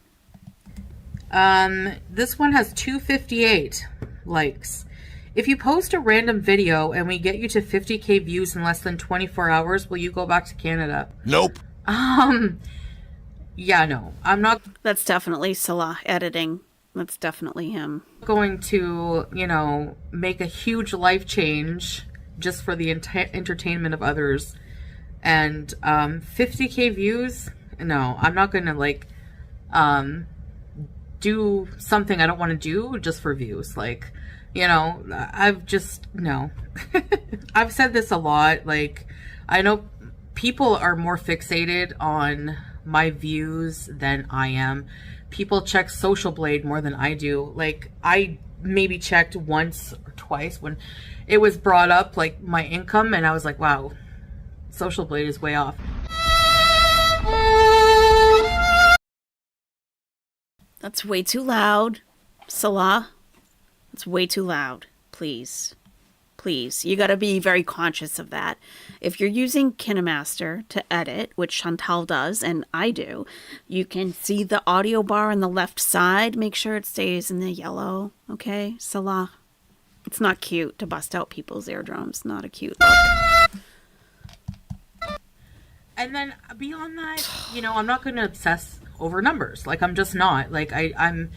This one has 258 likes. If you post a random video and we get you to 50K views in less than 24 hours, will you go back to Canada? Nope. Yeah, no, I'm not. That's definitely Salah editing. That's definitely him. Going to, make a huge life change just for the entertainment of others. And 50K views? No, I'm not going to do something I don't want to do just for views. Like, you know, no. I've said this a lot. Like, I know people are more fixated on my views than I am. People check Social Blade more than I do. Like, I maybe checked once or twice when it was brought up, like, my income, and I was like, wow, Social Blade is way off. That's way too loud. Salah, it's way too loud. Please. Please. You got to be very conscious of that. If you're using KineMaster to edit, which Chantal does and I do, you can see the audio bar on the left side. Make sure it stays in the yellow. Okay, Salah. It's not cute to bust out people's eardrums. Not a cute look. And then beyond that, you know, I'm not going to obsess over numbers. Like, I'm just not. Like, I'm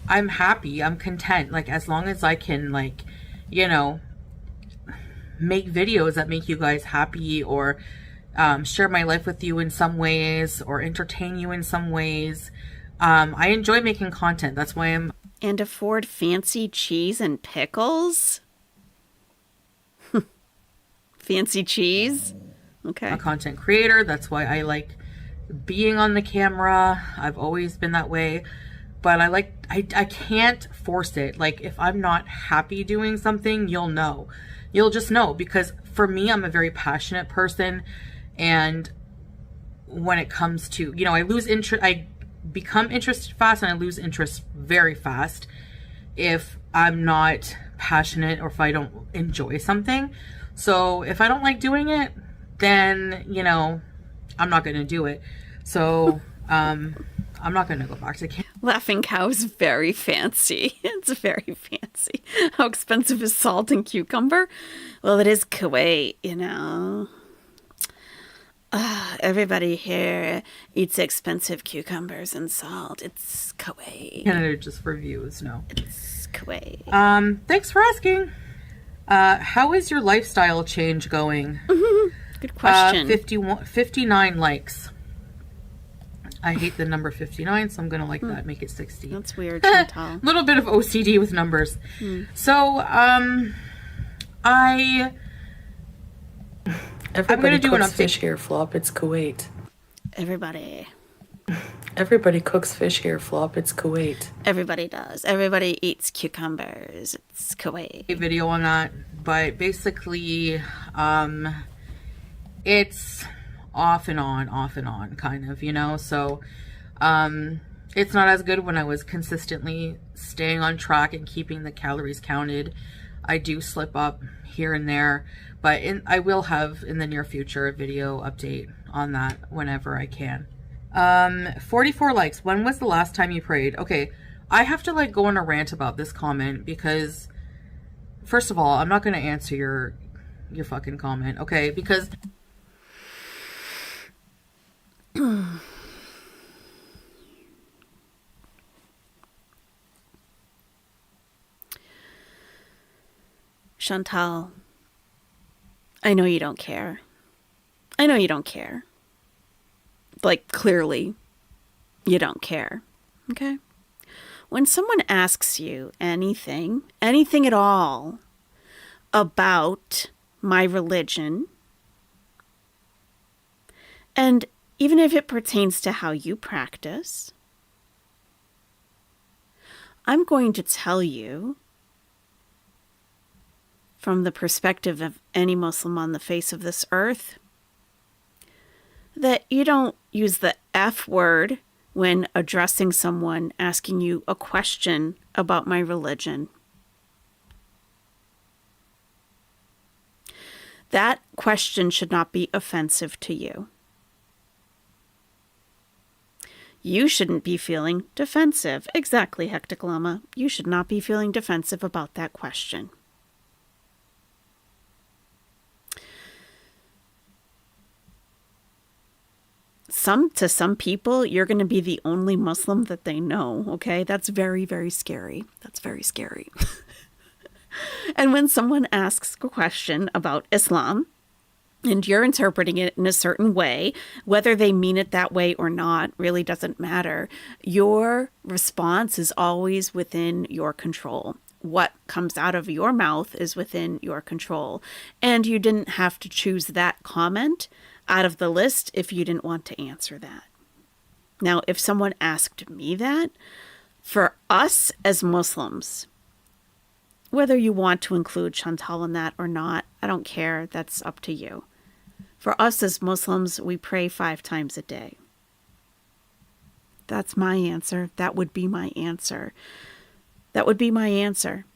happy. I'm content. Like, as long as I can, like, you know, make videos that make you guys happy, or share my life with you in some ways, or entertain you in some ways. I enjoy making content. That's why I'm... And afford fancy cheese and pickles? Fancy cheese? Okay. a content creator. That's why I like being on the camera. I've always been that way. But I can't force it. Like, if I'm not happy doing something, you'll know. You'll just know, because for me, I'm a very passionate person, and when it comes to, you know, I lose interest, I become interested fast, and I lose interest very fast if I'm not passionate or if I don't enjoy something. So if I don't like doing it, then, you know, I'm not going to do it. So I'm not going to go back to camp. Laughing Cow is very fancy. It's very fancy. How expensive is salt and cucumber? Well, it is Kuwait, you know. Everybody here eats expensive cucumbers and salt. It's Kuwait. Canada just for views, no. It's Kuwait. Thanks for asking. How is your lifestyle change going? Good question. 59 likes. I hate the number 59, so I'm going to like that, make it 60. That's weird, Chantal. A little bit of OCD with numbers. So, I'm going to do an update. Fish here, Flop. It's Kuwait. Everybody Cooks fish here, Flop. It's Kuwait. Everybody does. Everybody eats cucumbers. It's Kuwait. A video on that, but basically, it's off and on, kind of, you know. So, it's not as good when I was consistently staying on track and keeping the calories counted. I do slip up here and there, but I will have in the near future a video update on that whenever I can. 44 likes. When was the last time you prayed? Okay, I have to like go on a rant about this comment, because first of all, I'm not going to answer your fucking comment, okay? Because Chantal, I know you don't care. I know you don't care. Like, clearly, you don't care. Okay? When someone asks you anything at all about my religion, and even if it pertains to how you practice, I'm going to tell you, from the perspective of any Muslim on the face of this earth, that you don't use the F word when addressing someone asking you a question about my religion. That question should not be offensive to you. You shouldn't be feeling defensive. Exactly, Hectaglama. You should not be feeling defensive about that question. To some people, you're going to be the only Muslim that they know, okay? That's very, very scary. That's very scary. And when someone asks a question about Islam, and you're interpreting it in a certain way, whether they mean it that way or not really doesn't matter. Your response is always within your control. What comes out of your mouth is within your control. And you didn't have to choose that comment out of the list if you didn't want to answer that. Now, if someone asked me that, for us as Muslims, whether you want to include Chantal in that or not, I don't care. That's up to you. For us as Muslims, we pray 5 times a day. That's my answer. That would be my answer. That would be my answer.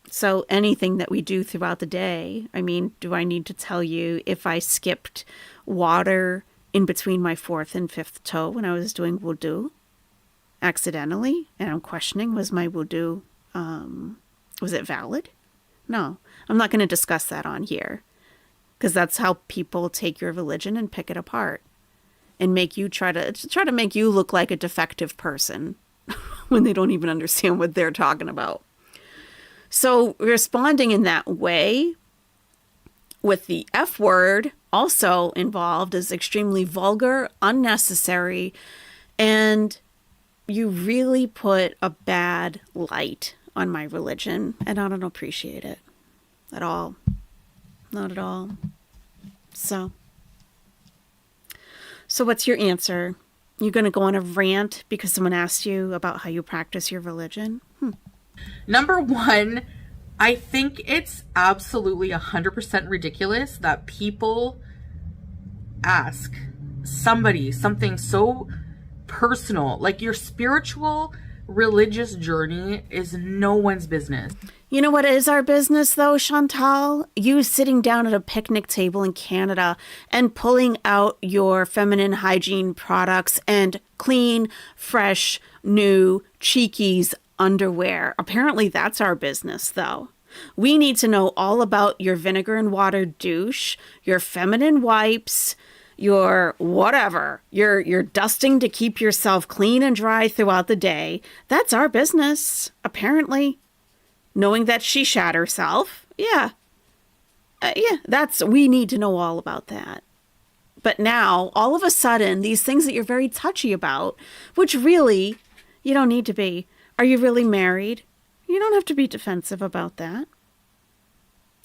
So anything that we do throughout the day, I mean, do I need to tell you if I skipped water in between my 4th and 5th toe when I was doing wudu accidentally? And I'm questioning, was my wudu, was it valid? No, I'm not going to discuss that on here, because that's how people take your religion and pick it apart and make you try to make you look like a defective person when they don't even understand what they're talking about. So responding in that way with the F word also involved is extremely vulgar, unnecessary, and you really put a bad light on my religion, and I don't appreciate it at all. Not at all. So what's your answer? You going to go on a rant because someone asked you about how you practice your religion? Number one, I think it's absolutely 100% ridiculous that people ask somebody something so personal, like your spiritual religious journey is no one's business. You know what is our business, though, Chantal? You sitting down at a picnic table in Canada and pulling out your feminine hygiene products and clean, fresh, new Cheekies underwear. Apparently that's our business, though. We need to know all about your vinegar and water douche, your feminine wipes, your whatever, your dusting to keep yourself clean and dry throughout the day. That's our business, apparently. Knowing that she shat herself. Yeah. We need to know all about that. But now, all of a sudden, these things that you're very touchy about, which really, you don't need to be. Are you really married? You don't have to be defensive about that.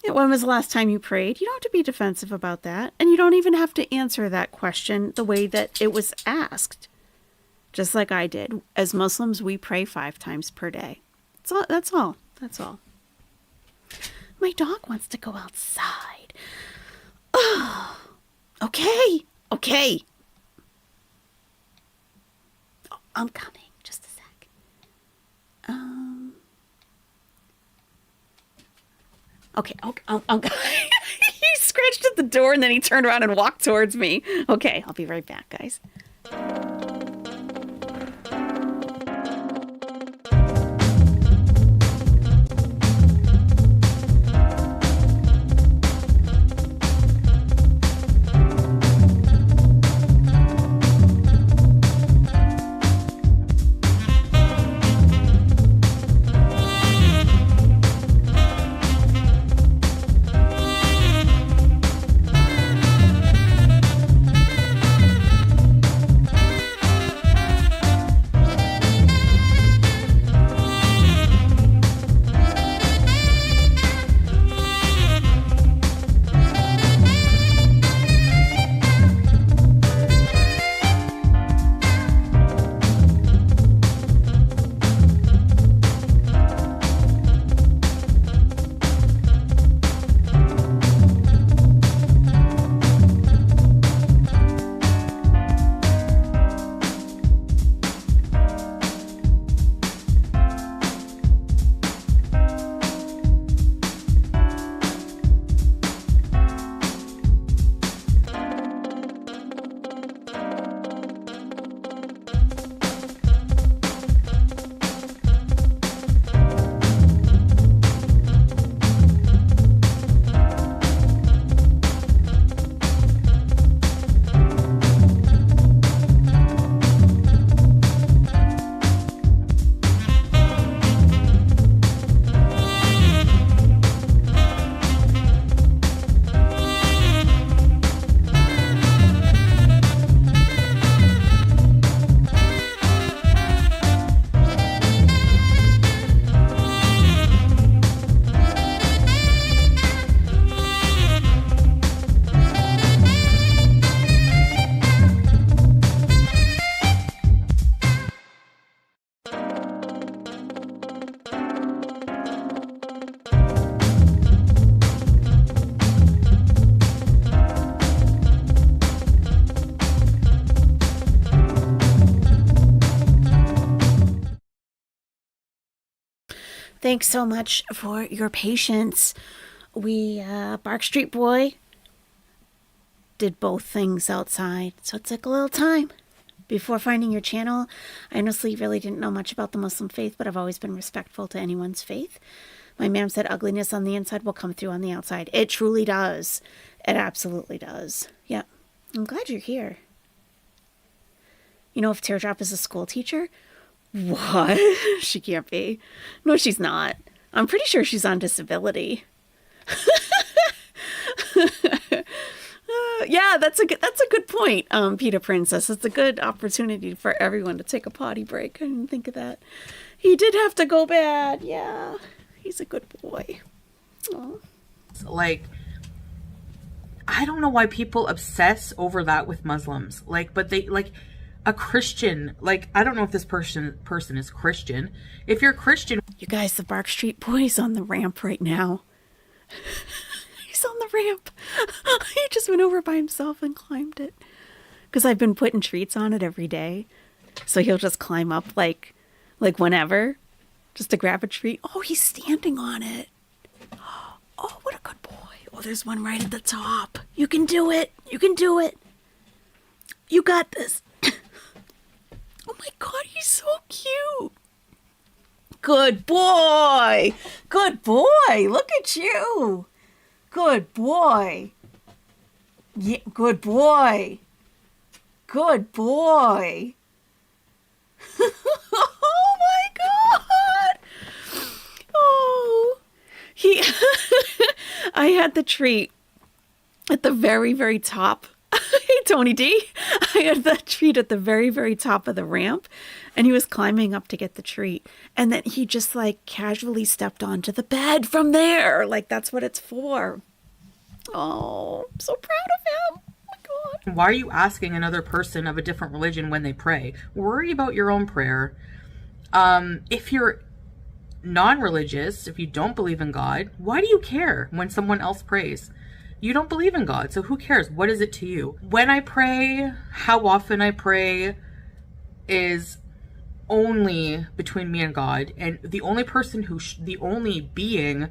Yeah, when was the last time you prayed? You don't have to be defensive about that. And you don't even have to answer that question the way that it was asked. Just like I did. As Muslims, we pray 5 times per day. That's all. That's all. My dog wants to go outside. Oh, okay. Oh, I'm coming. Just a sec. Okay. He scratched at the door and then he turned around and walked towards me. Okay, I'll be right back, guys. Thanks so much for your patience. We, Bark Street Boy, did both things outside, so it took a little time. Before finding your channel, I honestly really didn't know much about the Muslim faith, but I've always been respectful to anyone's faith. My ma'am said ugliness on the inside will come through on the outside. It truly does. It absolutely does. Yeah. I'm glad you're here. You know, if Teardrop is a school teacher, what? She can't be. No, she's not. I'm pretty sure she's on disability. Yeah, that's a good point, Peter Princess. It's a good opportunity for everyone to take a potty break. I didn't think of that. He did have to go bad. Yeah, he's a good boy. Aww. Like, I don't know why people obsess over that with Muslims. Like, but they, like, a Christian, like, I don't know if this person is Christian. If you're Christian... You guys, the Bark Street Boy's on the ramp right now. He's on the ramp. He just went over by himself and climbed it. Because I've been putting treats on it every day. So he'll just climb up like whenever. Just to grab a treat. Oh, he's standing on it. Oh, what a good boy. Oh, there's one right at the top. You can do it. You can do it. You got this. Oh my God, he's so cute. Good boy. Good boy. Look at you. Good boy. Yeah, good boy. Good boy. Oh my God. Oh. I had the treat at the very, very top. Hey, Tony D. I had that treat at the very, very top of the ramp, and he was climbing up to get the treat. And then he just like casually stepped onto the bed from there. Like, that's what it's for. Oh, I'm so proud of him. Oh my God. Why are you asking another person of a different religion when they pray? Worry about your own prayer. If you're non-religious, if you don't believe in God, why do you care when someone else prays? You don't believe in God, so who cares? What is it to you? When I pray, how often I pray is only between me and God, and the only person the only being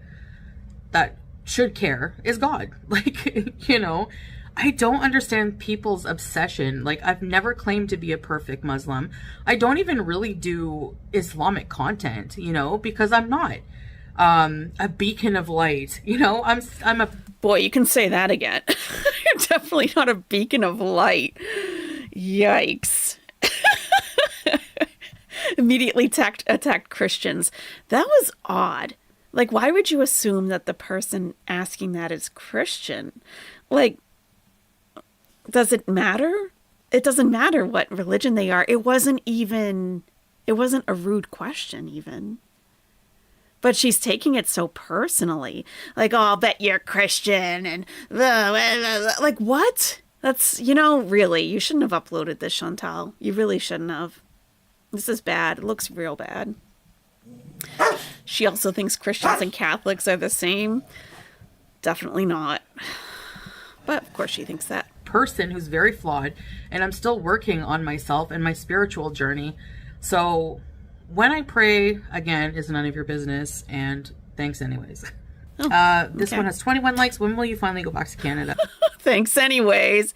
that should care is God. Like, you know, I don't understand people's obsession. Like, I've never claimed to be a perfect Muslim. I don't even really do Islamic content, you know, because I'm not a beacon of light. You know, I'm a... Boy, you can say that again. You're definitely not a beacon of light. Yikes. Immediately attacked Christians. That was odd. Like, why would you assume that the person asking that is Christian? Like, does it matter? It doesn't matter what religion they are. It wasn't a rude question even. But she's taking it so personally. Like, oh, I'll bet you're Christian and like, what? That's, you know, really, you shouldn't have uploaded this, Chantal. You really shouldn't have. This is bad. It looks real bad. She also thinks Christians and Catholics are the same. Definitely not. But of course she thinks that. Person who's very flawed, and I'm still working on myself and my spiritual journey. So when I pray, again, is none of your business, and thanks anyways. Oh, this one has 21 likes. When will you finally go back to Canada? Thanks anyways.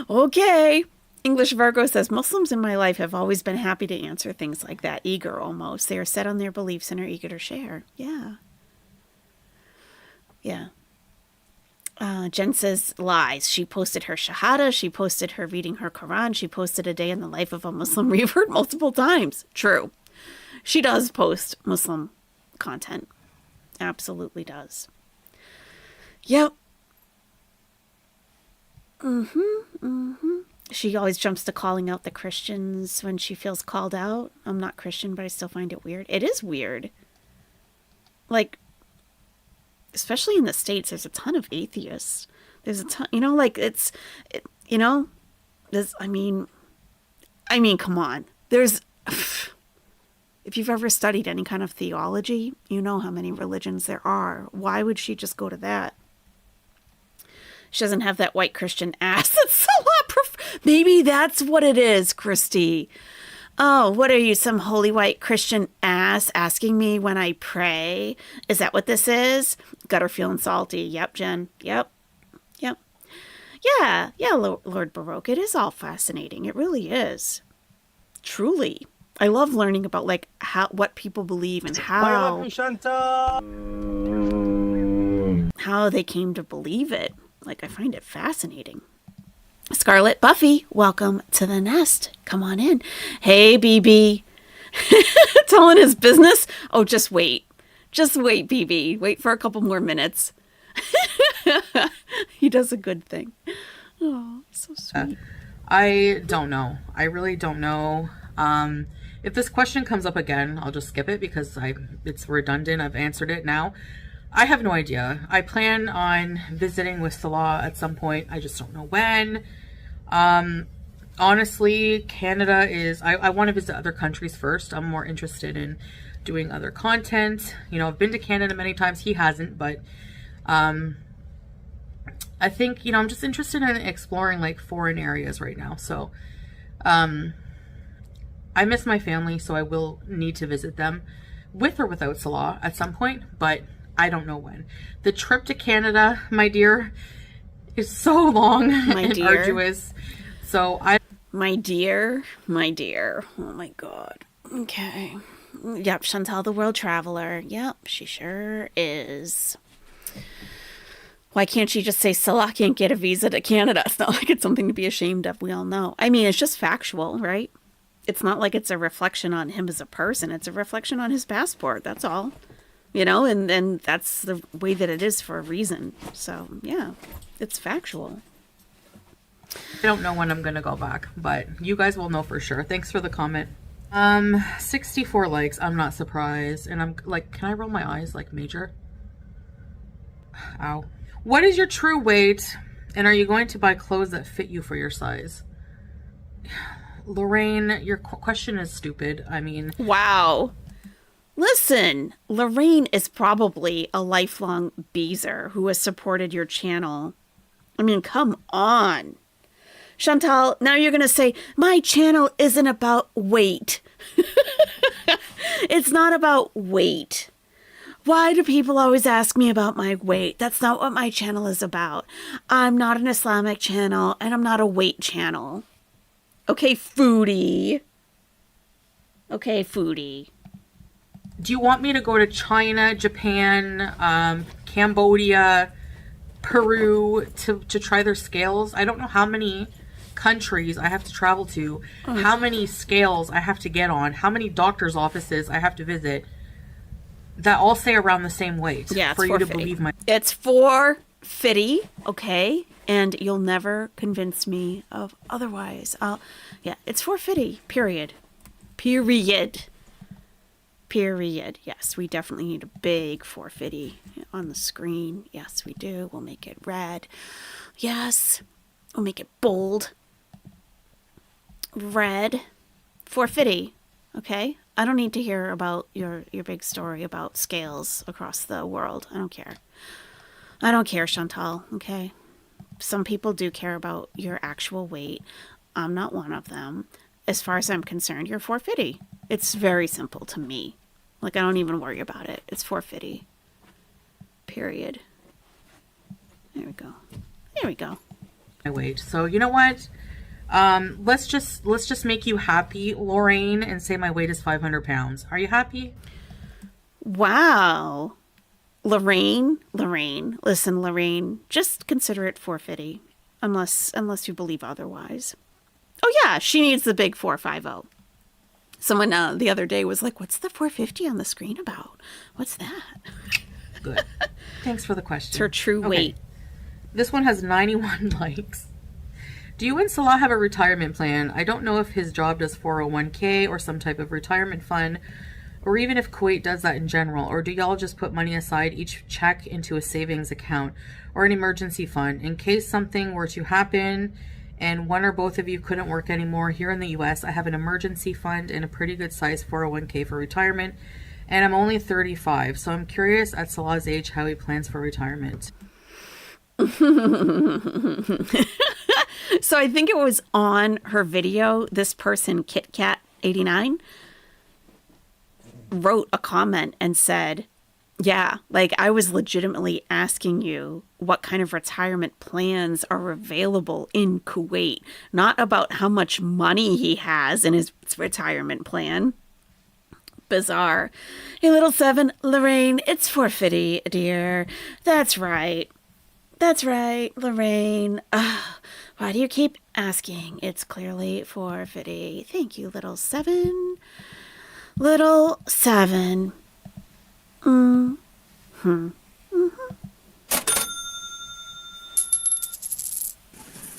Okay. English Virgo says, Muslims in my life have always been happy to answer things like that. Eager almost. They are set on their beliefs and are eager to share. Yeah. Yeah. Jen says lies. She posted her Shahada. She posted her reading her Quran. She posted a day in the life of a Muslim revert multiple times. True. She does post Muslim content. Absolutely does. Yep. She always jumps to calling out the Christians when she feels called out. I'm not Christian, but I still find it weird. It is weird. Like, especially in the States, there's a ton of atheists. There's a ton, you know, like you know, there's, I mean, come on. There's, if you've ever studied any kind of theology, you know how many religions there are. Why would she just go to that? She doesn't have that white Christian ass. It's a lot. Maybe that's what it is, Christy. Oh, what are you, some holy white Christian ass asking me when I pray? Is that what this is? Got her feeling salty. Yep, Jen. Yep. Yep. Yeah, Lord Baroque. It is all fascinating. It really is. Truly. I love learning about like what people believe and how they came to believe it. Like, I find it fascinating. Scarlet Buffy, welcome to the nest. Come on in. Hey, BB. Telling his business. Oh, just wait. Just wait, BB. Wait for a couple more minutes. He does a good thing. Oh, so sweet. I don't know. I really don't know. If this question comes up again, I'll just skip it because it's redundant. I've answered it now. I have no idea. I plan on visiting with Salah at some point. I just don't know when. Honestly, Canada is... I want to visit other countries first. I'm more interested in doing other content. You know, I've been to Canada many times. He hasn't, but... I think, you know, I'm just interested in exploring like foreign areas right now. So, I miss my family, so I will need to visit them with or without Salah at some point, but I don't know when. The trip to Canada, my dear, is so long and arduous. So My dear. Oh my God. Okay. Yep, Chantal the World Traveler. Yep, she sure is. Why can't she just say Salah can't get a visa to Canada? It's not like it's something to be ashamed of. We all know. I mean, it's just factual, right? It's not like it's a reflection on him as a person. It's a reflection on his passport. That's all. You know, and that's the way that it is for a reason. So, yeah, it's factual. I don't know when I'm going to go back, but you guys will know for sure. Thanks for the comment. 64 likes. I'm not surprised. And I'm like, can I roll my eyes like major? Ow. What is your true weight? And are you going to buy clothes that fit you for your size? Lorraine, your question is stupid. I mean... Wow. Listen, Lorraine is probably a lifelong beezer who has supported your channel. I mean, come on. Chantal, now you're going to say, my channel isn't about weight. It's not about weight. Why do people always ask me about my weight? That's not what my channel is about. I'm not an Islamic channel, and I'm not a weight channel. Okay, Foodie. Do you want me to go to China, Japan, Cambodia, Peru to try their scales? I don't know how many countries I have to travel to, how many scales I have to get on, how many doctor's offices I have to visit that all say around the same weight for you to believe my... It's 450, okay? And you'll never convince me of otherwise. Yeah, it's 450, period. Yes, we definitely need a big 450 on the screen. Yes, we do. We'll make it red. Yes, we'll make it bold. Red. 450, okay? I don't need to hear about your big story about scales across the world. I don't care. I don't care, Chantal, okay? Some people do care about your actual weight. I'm not one of them. As far as I'm concerned, you're 450. It's very simple to me. Like, I don't even worry about it. It's 450. Period. There we go. My weight. So, you know what? Let's just make you happy, Lorraine, and say my weight is 500 pounds. Are you happy? Wow. Lorraine, listen, Lorraine, just consider it 450, unless you believe otherwise. Oh yeah, she needs the big 450. Someone the other day was like, what's the 450 on the screen about? What's that? Good. Thanks for the question. It's her true weight. This one has 91 likes. Do you and Salah have a retirement plan? I don't know if his job does 401k or some type of retirement fund, or even if Kuwait does that in general, or do y'all just put money aside each check into a savings account or an emergency fund in case something were to happen and one or both of you couldn't work anymore? Here in the US, I have an emergency fund and a pretty good size 401k for retirement, and I'm only 35, so I'm curious at Salah's age how he plans for retirement. So I think it was on her video, this person, Kit Kat 89 wrote a comment and said, yeah, like I was legitimately asking you what kind of retirement plans are available in Kuwait, not about how much money he has in his retirement plan. Bizarre. Hey, little 7, Lorraine, it's for Foodie, dear. That's right. That's right, Lorraine. Why do you keep asking? It's clearly for Foodie. Thank you, little 7. Little 7.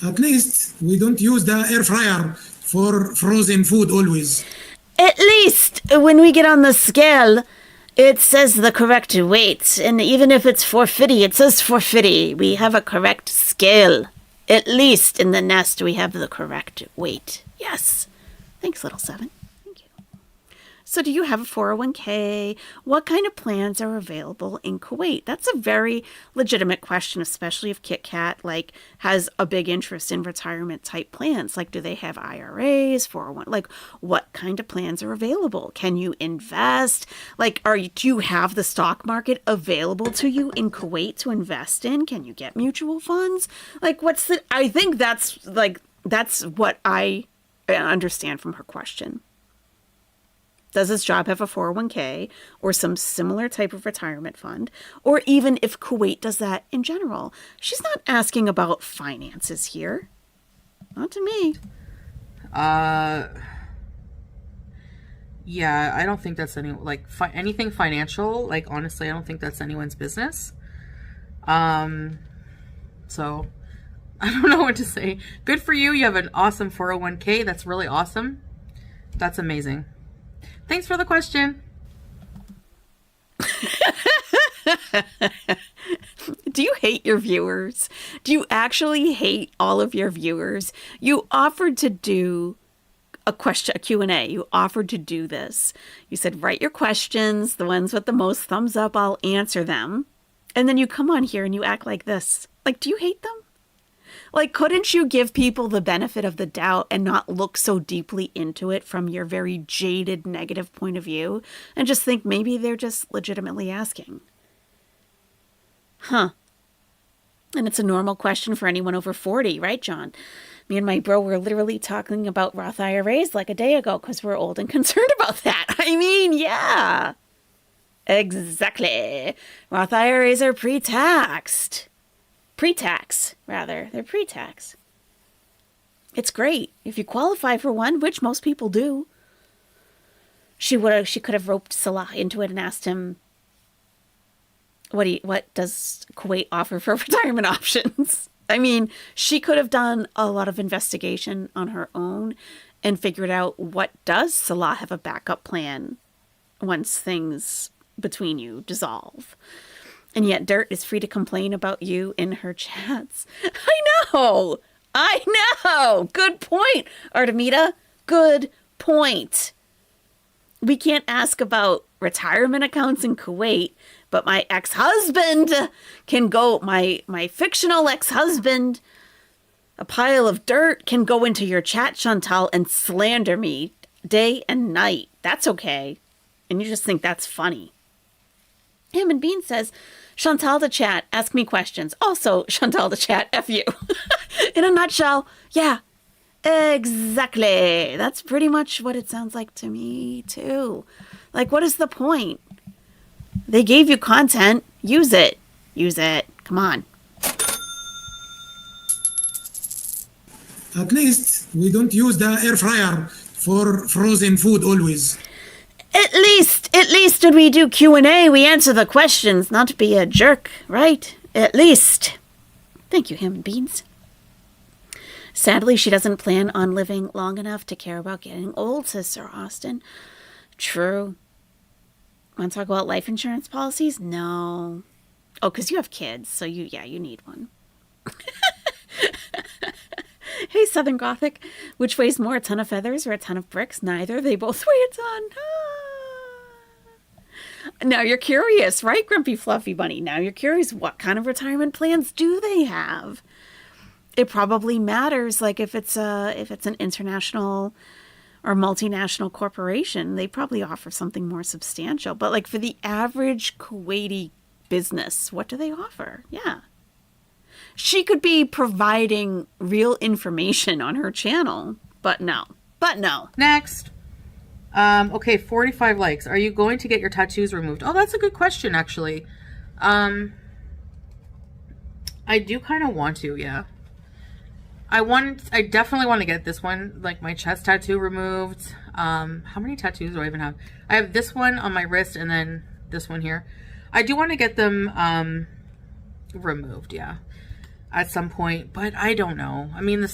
At least we don't use the air fryer for frozen food always. At least when we get on the scale, it says the correct weight. And even if it's for Foodie, it says for Foodie. We have a correct scale. At least in the nest, we have the correct weight. Yes. Thanks, little 7. Thank you. So do you have a 401k? What kind of plans are available in Kuwait? That's a very legitimate question, especially if KitKat has a big interest in retirement type plans. Like, do they have IRAs, 401? Like, what kind of plans are available? Can you invest? Like, do you have the stock market available to you in Kuwait to invest in? Can you get mutual funds? Like, I think that's what I understand from her question. Does this job have a 401k or some similar type of retirement fund? Or even if Kuwait does that in general? She's not asking about finances here. Not to me. Yeah, I don't think that's anything financial. Like, honestly, I don't think that's anyone's business. So I don't know what to say. Good for you. You have an awesome 401k. That's really awesome. That's amazing. Thanks for the question. Do you hate your viewers? Do you actually hate all of your viewers? You offered to do a Q&A. You offered to do this. You said, write your questions, the ones with the most thumbs up, I'll answer them. And then you come on here and you act like this. Like, do you hate them? Like, couldn't you give people the benefit of the doubt and not look so deeply into it from your very jaded, negative point of view and just think maybe they're just legitimately asking? Huh. And it's a normal question for anyone over 40, right, John? Me and my bro were literally talking about Roth IRAs like a day ago because we're old and concerned about that. I mean, yeah. Exactly. Roth IRAs are pre-taxed. Pre-tax, rather. They're pre-tax. It's great. If you qualify for one, which most people do. She could have roped Salah into it and asked him, what does Kuwait offer for retirement options? I mean, she could have done a lot of investigation on her own and figured out what does Salah have a backup plan once things between you dissolve. And yet Dirt is free to complain about you in her chats. I know. Good point, Artemida. Good point. We can't ask about retirement accounts in Kuwait, but my ex-husband can go, my fictional ex-husband, a pile of dirt, can go into your chat, Chantal, and slander me day and night. That's okay. And you just think that's funny. Him and Bean says, Chantal the chat, ask me questions. Also, Chantal the chat, F you. In a nutshell, yeah, exactly. That's pretty much what it sounds like to me, too. Like, what is the point? They gave you content. Use it. Use it. Come on. At least we don't use the air fryer for frozen food always. At least when we do Q&A, we answer the questions, not to be a jerk, right? At least. Thank you, Ham and Beans. Sadly, she doesn't plan on living long enough to care about getting old, says Sir Austin. True. Want to talk about life insurance policies? No. Oh, because you have kids, so you need one. Hey, Southern Gothic. Which weighs more, a ton of feathers or a ton of bricks? Neither. They both weigh a ton. Now you're curious, right, Grumpy Fluffy Bunny? Now you're curious, what kind of retirement plans do they have? It probably matters, like if it's an international or multinational corporation, they probably offer something more substantial. But like for the average Kuwaiti business, what do they offer? Yeah. She could be providing real information on her channel, but no. Next. Okay, 45 likes. Are you going to get your tattoos removed? Oh, that's a good question, actually. I do kind of want to, yeah. I definitely want to get this one, like my chest tattoo removed. How many tattoos do I even have? I have this one on my wrist and then this one here. I do want to get them removed, yeah, at some point, but I don't know. I mean,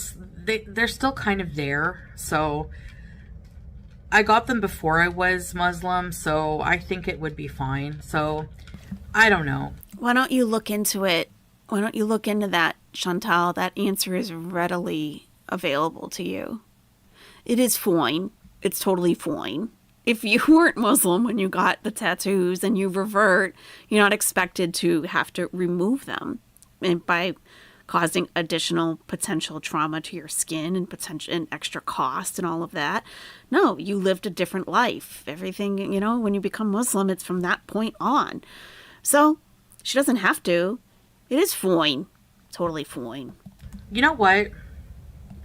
they're still kind of there, so I got them before I was Muslim, so I think it would be fine. So I don't know. Why don't you look into it? Why don't you look into that, Chantal? That answer is readily available to you. It is fine. It's totally fine. If you weren't Muslim when you got the tattoos and you revert, you're not expected to have to remove them, and by causing additional potential trauma to your skin and potential and extra cost and all of that. No, you lived a different life. Everything, when you become Muslim, it's from that point on. So she doesn't have to. It is fine. Totally fine. You know what?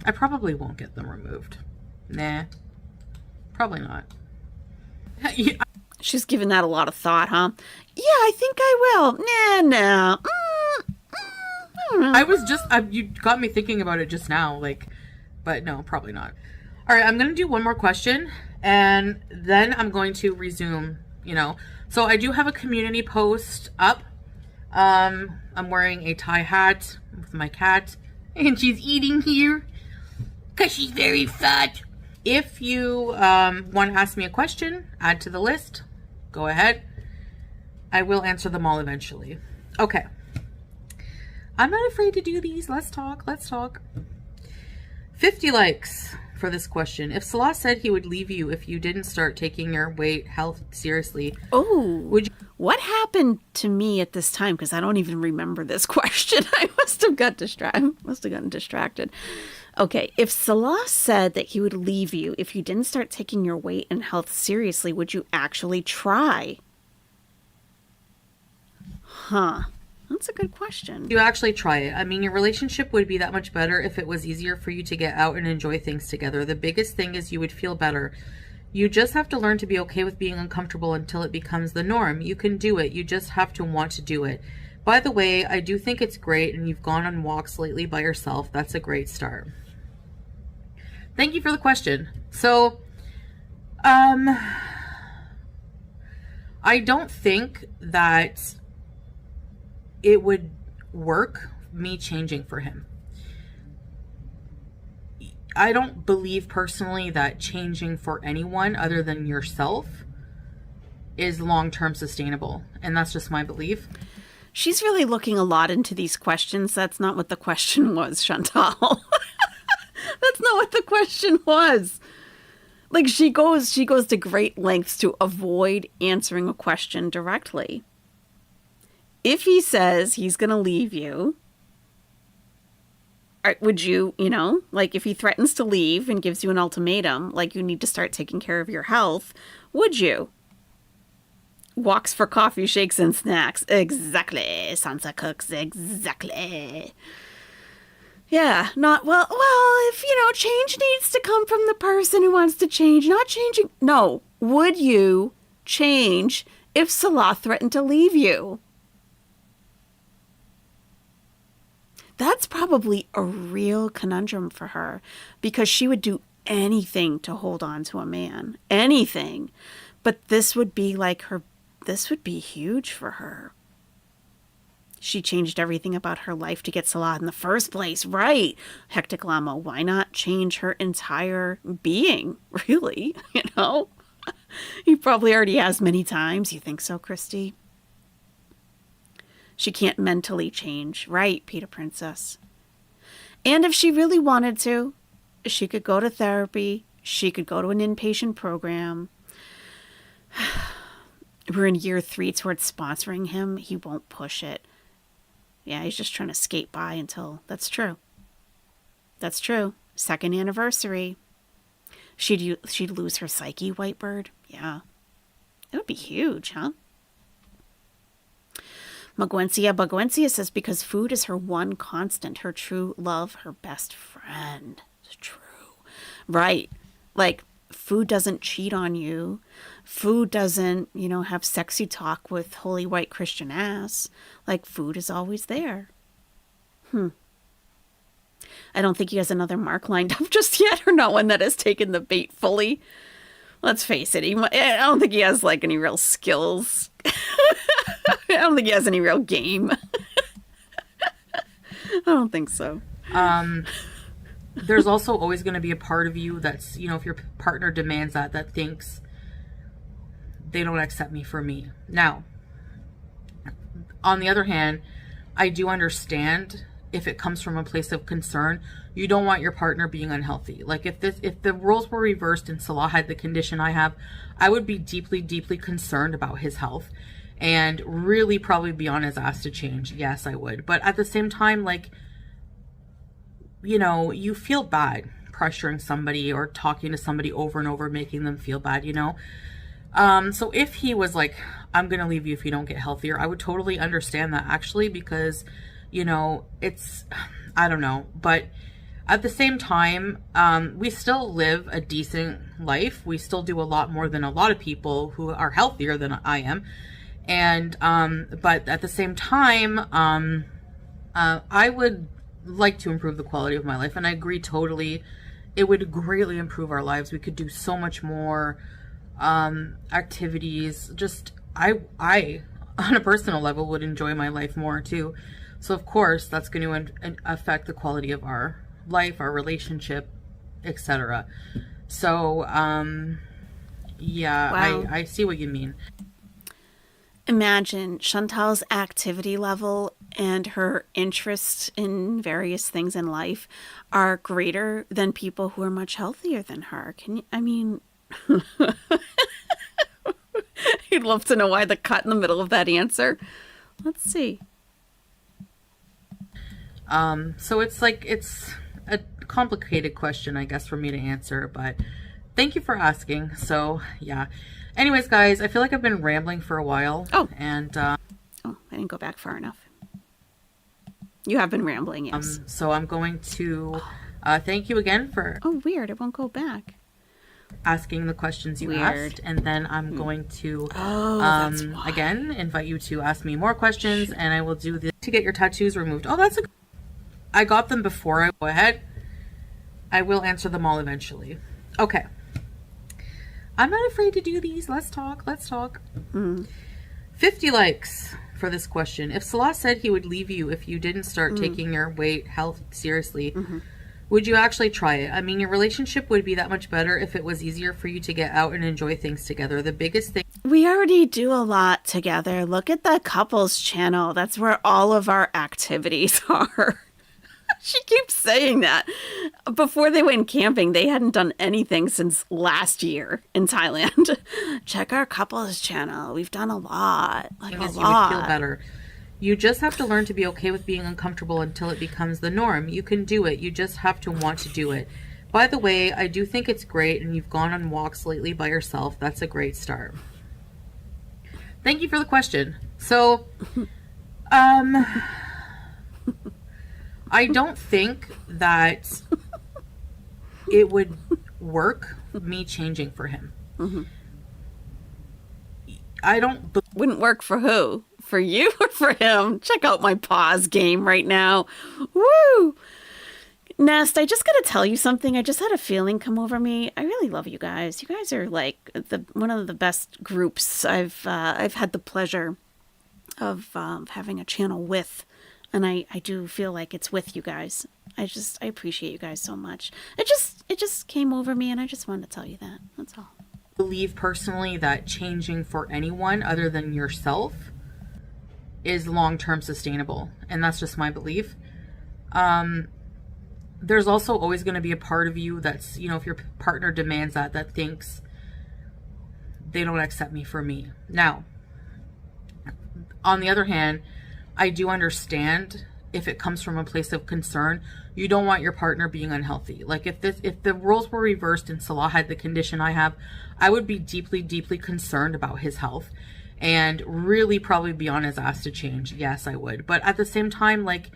I probably won't get them removed. Nah. Probably not. She's given that a lot of thought, huh? Yeah, I think I will. Nah. I don't know. I was just, you got me thinking about it just now, but no, probably not. All right, I'm going to do one more question, and then I'm going to resume, So I do have a community post up. I'm wearing a tie hat with my cat, and she's eating here because she's very fat. If you want to ask me a question, add to the list, go ahead. I will answer them all eventually. Okay. I'm not afraid to do these. Let's talk. 50 likes for this question. If Salah said he would leave you if you didn't start taking your health seriously, would you? What happened to me at this time? Because I don't even remember this question. I must have gotten distracted. Okay, if Salah said that he would leave you if you didn't start taking your weight and health seriously, would you actually try? Huh. That's a good question. You actually try it. I mean, your relationship would be that much better if it was easier for you to get out and enjoy things together. The biggest thing is you would feel better. You just have to learn to be okay with being uncomfortable until it becomes the norm. You can do it. You just have to want to do it. By the way, I do think it's great, and you've gone on walks lately by yourself. That's a great start. Thank you for the question. So, I don't think that it would work, me changing for him. I don't believe personally that changing for anyone other than yourself is long-term sustainable. And that's just my belief. She's really looking a lot into these questions. That's not what the question was, Chantal. That's not what the question was. Like, she goes to great lengths to avoid answering a question directly. If he says he's going to leave you, would you, if he threatens to leave and gives you an ultimatum, like you need to start taking care of your health, would you? Walks for coffee, shakes, and snacks. Exactly. Sansa cooks. Exactly. Yeah, well, if, change needs to come from the person who wants to change, not changing. No. Would you change if Salah threatened to leave you? That's probably a real conundrum for her, because she would do anything to hold on to a man. Anything. But this would be huge for her. She changed everything about her life to get Salah in the first place. Right. Hectic Lama, why not change her entire being? Really? He probably already has many times. You think so, Christy? She can't mentally change. Right, Peter Princess. And if she really wanted to, she could go to therapy. She could go to an inpatient program. We're in year 3 towards sponsoring him. He won't push it. Yeah, he's just trying to skate by until... That's true. That's true. 2nd anniversary. She'd lose her psyche, Whitebird. Yeah. It would be huge, huh? Maguencia says because food is her one constant, her true love, her best friend. It's true. Right. Like, food doesn't cheat on you. Food doesn't, have sexy talk with holy white Christian ass. Like, food is always there. I don't think he has another mark lined up just yet, or not one that has taken the bait fully. Let's face it, I don't think he has, like, any real skills. I don't think he has any real game. I don't think so. There's also always going to be a part of you that's, if your partner demands that thinks they don't accept me for me. Now, on the other hand, I do understand if it comes from a place of concern. You don't want your partner being unhealthy. Like, if the roles were reversed and Salah had the condition I have, I would be deeply, deeply concerned about his health and really probably be on his ass to change. Yes, I would. But at the same time, like, you feel bad pressuring somebody or talking to somebody over and over, making them feel bad, So if he was like, I'm going to leave you if you don't get healthier, I would totally understand that, actually, because, it's, I don't know. But at the same time, we still live a decent life. We still do a lot more than a lot of people who are healthier than I am. And, but at the same time, I would like to improve the quality of my life. And I agree totally. It would greatly improve our lives. We could do so much more, activities. Just, I, on a personal level, would enjoy my life more too. So of course, that's going to affect the quality of our life, our relationship, etc. So, yeah, Wow. I see what you mean. Imagine Chantal's activity level and her interest in various things in life are greater than people who are much healthier than her. You'd love to know why the cut in the middle of that answer. Let's see. So it's a complicated question, I guess, for me to answer, but thank you for asking. So yeah. Anyways, guys, I feel like I've been rambling for a while. Oh. And, I didn't go back far enough. You have been rambling, yes. so I'm going to, thank you again for Oh, weird. It won't go back. asking the questions you Weird. asked. And then I'm going to, that's why. again, invite you to ask me more questions, and I will do this to get your tattoos removed. Oh, I got them before I go ahead. I will answer them all eventually. Okay. I'm not afraid to do these. Let's talk. 50 likes for this question. If Salah said he would leave you if you didn't start taking your health seriously, would you actually try it? I mean, your relationship would be that much better if it was easier for you to get out and enjoy things together. The biggest thing... We already do a lot together. Look at the couples channel. That's where all of our activities are. She keeps saying that. Before they went camping, they hadn't done anything since last year in Thailand. Check our couples channel. We've done a lot. Like a You would lot. feel better. You just have to learn to be okay with being uncomfortable until it becomes the norm. You can do it. You just have to want to do it. By the way, I do think it's great, and you've gone on walks lately by yourself. That's a great start. Thank you for the question. So, I don't think that it would work, me changing for him. I don't... Wouldn't work for who? For you or for him? Check out my pause game right now. Woo! Nest, I just gotta tell you something. I just had a feeling come over me. I really love you guys. You guys are like one of the best groups I've had the pleasure of having a channel with. And I do feel like it's with you guys. I appreciate you guys so much. It just came over me, and I just wanted to tell you that. That's all. Believe personally that changing for anyone other than yourself is long-term sustainable. And that's just my belief. There's also always going to be a part of you that's, if your partner demands that thinks they don't accept me for me. Now, on the other hand, I do understand if it comes from a place of concern. You don't want your partner being unhealthy. Like if the roles were reversed and Salah had the condition I have, I would be deeply, deeply concerned about his health and really probably be on his ass to change. Yes, I would. But at the same time, like,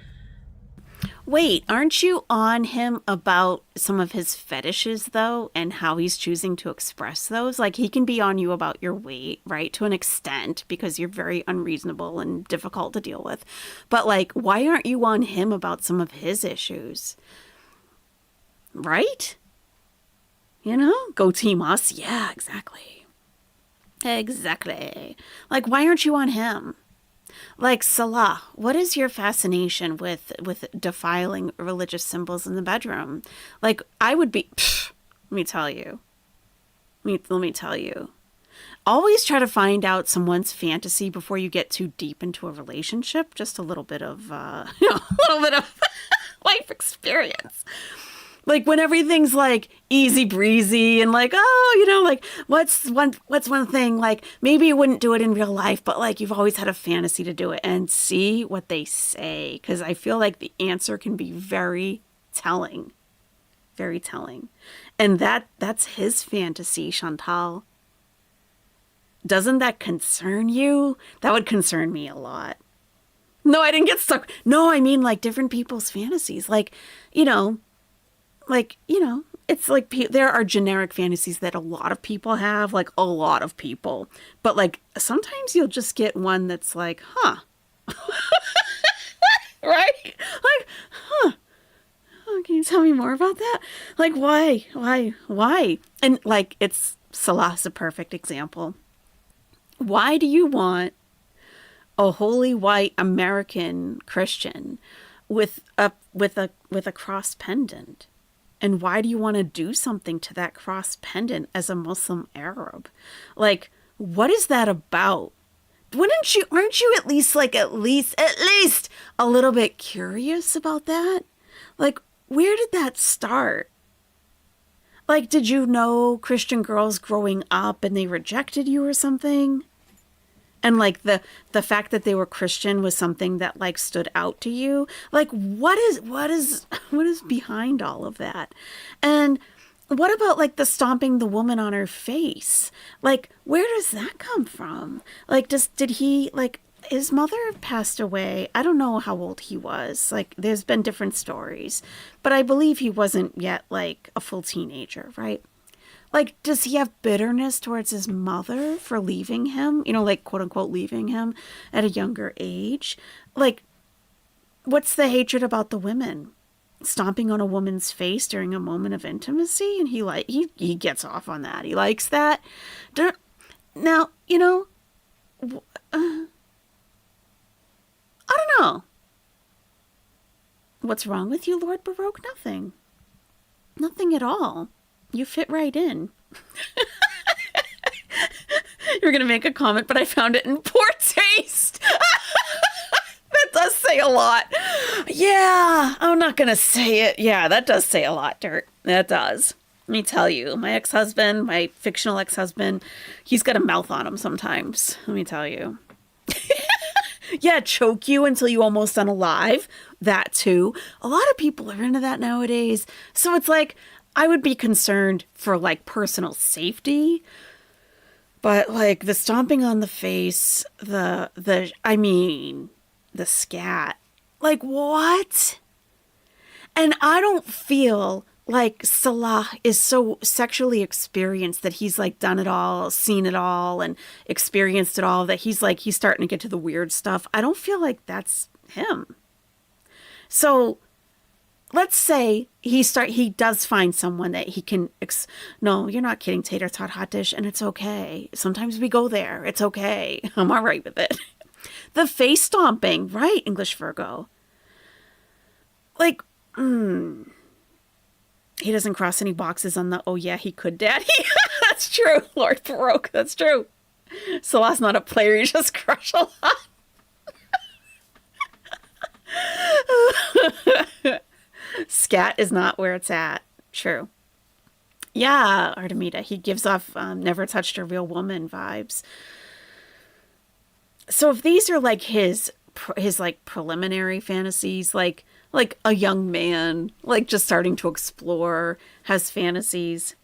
wait, aren't you on him about some of his fetishes, though, and how he's choosing to express those? Like, he can be on you about your weight, right, to an extent, because you're very unreasonable and difficult to deal with. But, like, why aren't you on him about some of his issues? Right? You know? Go team us? Yeah, exactly. Exactly. Like, why aren't you on him? Like, Salah, what is your fascination with defiling religious symbols in the bedroom? Like, I would be, let me tell you. Let me tell you. Always try to find out someone's fantasy before you get too deep into a relationship. Just a little bit of, a little bit of life experience. Like when everything's like easy breezy and like, oh, you know, like what's one thing, like maybe you wouldn't do it in real life, but like you've always had a fantasy to do it, and see what they say. Because I feel like the answer can be very telling. Very telling. And that's his fantasy, Chantal. Doesn't that concern you? That would concern me a lot. No, I didn't get stuck. No, I mean like different people's fantasies. Like, you know, it's like there are generic fantasies that a lot of people have, like a lot of people. But like sometimes you'll just get one that's like, huh. Right? Like, huh. Oh, can you tell me more about that? Like, why? And like, Salah's a perfect example. Why do you want a holy white American Christian with a cross pendant? And why do you want to do something to that cross pendant as a Muslim Arab? Like, what is that about? Aren't you at least a little bit curious about that? Like, where did that start? Like, did you know Christian girls growing up and they rejected you or something? And like the fact that they were Christian was something that like stood out to you. Like what is behind all of that? And what about like the stomping the woman on her face? Like where does that come from? Like did he like his mother passed away? I don't know how old he was. Like there's been different stories, but I believe he wasn't yet like a full teenager, right? Like, does he have bitterness towards his mother for leaving him? You know, like, quote unquote, leaving him at a younger age? Like, what's the hatred about the women? Stomping on a woman's face during a moment of intimacy? And he gets off on that. He likes that. Now, you know, I don't know. What's wrong with you, Lord Baroque? Nothing. Nothing at all. You fit right in. You're going to make a comment, but I found it in poor taste. That does say a lot. Yeah, I'm not going to say it. Yeah, that does say a lot, Dirt. That does. Let me tell you, my ex-husband, my fictional ex-husband, he's got a mouth on him sometimes. Let me tell you. Yeah, choke you until you almost unalive. That too. A lot of people are into that nowadays. So it's like, I would be concerned for like personal safety, but like the stomping on the face, the scat, like what? And I don't feel like Salah is so sexually experienced that he's like done it all, seen it all, and experienced it all, that he's starting to get to the weird stuff. I don't feel like that's him. So let's say he does find someone that he can, no, you're not kidding, Tater Tot Hot Dish, and it's okay. Sometimes we go there. It's okay. I'm all right with it. The face stomping, right, English Virgo. Like, he doesn't cross any boxes on the, oh yeah, he could, Daddy. That's true, Lord Baroque. That's true. Salah's not a player. He just crush a lot. Scat is not where it's at. True. Yeah, Artemida. He gives off never touched a real woman vibes. So if these are like his his like preliminary fantasies, like a young man, like just starting to explore, has fantasies.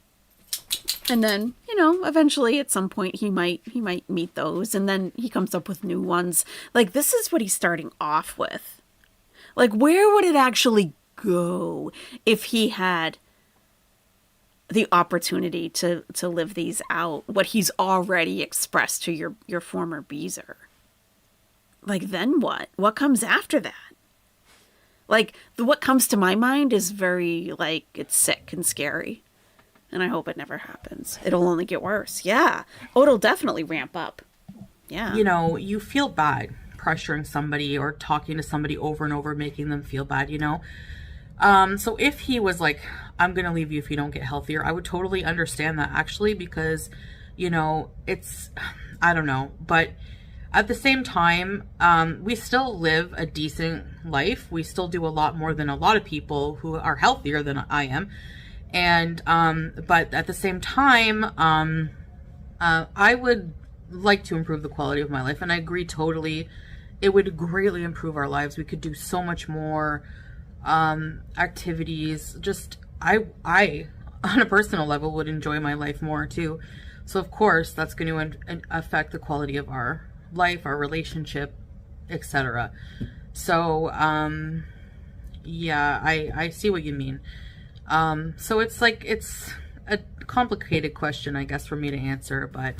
And then, eventually at some point he might meet those, and then he comes up with new ones. Like, this is what he's starting off with. Like, where would it actually go if he had the opportunity to live these out, what he's already expressed to your former Beezer? Like, then what? What comes after that? Like, what comes to my mind is very, like, it's sick and scary. And I hope it never happens. It'll only get worse. Yeah. Oh, it'll definitely ramp up. Yeah. You feel bad pressuring somebody or talking to somebody over and over, making them feel bad, So if he was like, I'm going to leave you if you don't get healthier, I would totally understand that, actually, because, it's, I don't know. But at the same time, we still live a decent life. We still do a lot more than a lot of people who are healthier than I am. And, but at the same time, I would like to improve the quality of my life. And I agree totally. It would greatly improve our lives. We could do so much more, activities. Just, I, on a personal level, would enjoy my life more too. So of course, that's going to affect the quality of our life, our relationship, etc. So, yeah, I see what you mean. So it's like, it's a complicated question, I guess, for me to answer, but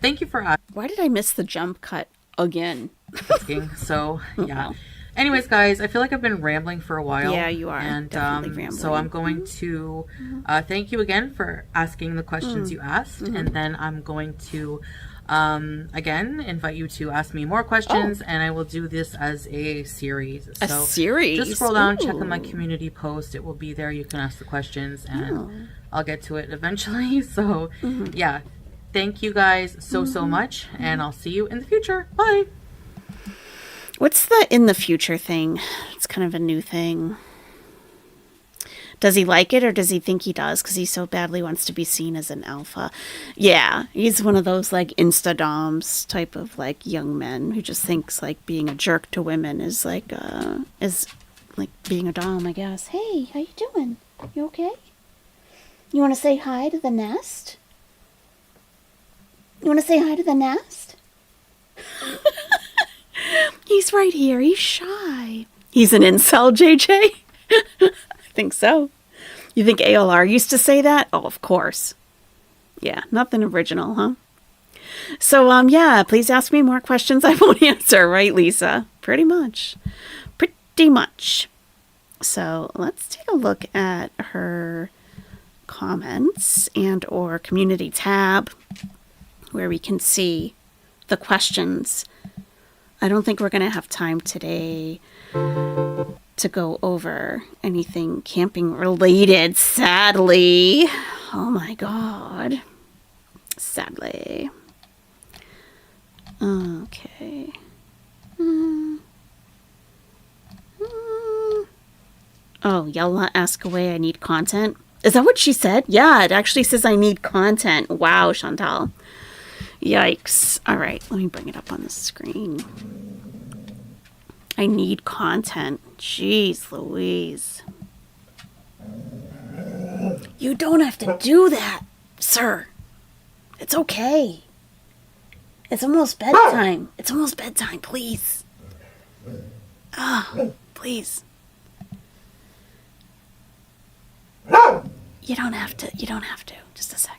thank you for Why did I miss the jump cut again? asking. So, yeah. Anyways, guys, I feel like I've been rambling for a while. Yeah, you are. And, definitely rambling. So I'm going to, thank you again for asking the questions you asked. And then I'm going to, again, invite you to ask me more questions, and I will do this as a series. A series? Just scroll down, check on my community post. It will be there. You can ask the questions, and I'll get to it eventually. So, yeah. Thank you guys so much, and I'll see you in the future. Bye. What's the in the future thing? It's kind of a new thing. Does he like it, or does he think he does because he so badly wants to be seen as an alpha? Yeah, he's one of those like insta-doms type of like young men who just thinks like being a jerk to women is like being a dom, I guess. Hey, how you doing? You okay? You want to say hi to the nest? You want to say hi to the nest? He's right here. He's shy. He's an incel, JJ? I think so. You think ALR used to say that? Oh, of course. Yeah, nothing original, huh? So, yeah, please ask me more questions I won't answer, right, Lisa? Pretty much. Pretty much. So, let's take a look at her comments and or community tab where we can see the questions. I don't think we're going to have time today to go over anything camping related, sadly. Oh my God. Sadly. Okay. Oh, Yella, ask away. I need content. Is that what she said? Yeah, it actually says I need content. Wow, Chantal. Yikes. All right, let me bring it up on the screen. I need content. Jeez Louise. You don't have to do that, sir. It's okay. It's almost bedtime. It's almost bedtime, please. Please. You don't have to. You don't have to. Just a sec.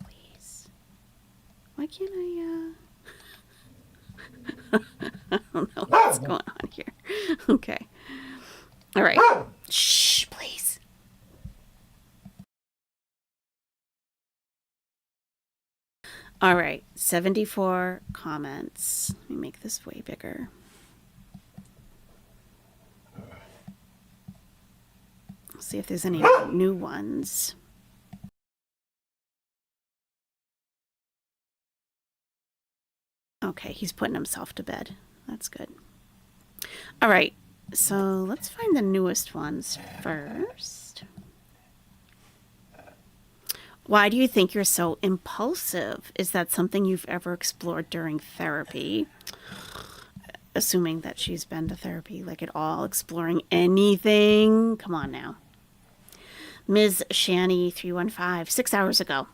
Please. Why can't I, I don't know what's going on here. Okay. All right. Shh, please. All right, 74 comments. Let me make this way bigger. See if there's any new ones. Okay, he's putting himself to bed. That's good. All right, so let's find the newest ones first. Why do you think you're so impulsive? Is that something you've ever explored during therapy? Assuming that she's been to therapy, like at all, exploring anything. Come on now. Ms. Shani 315, 6 hours ago.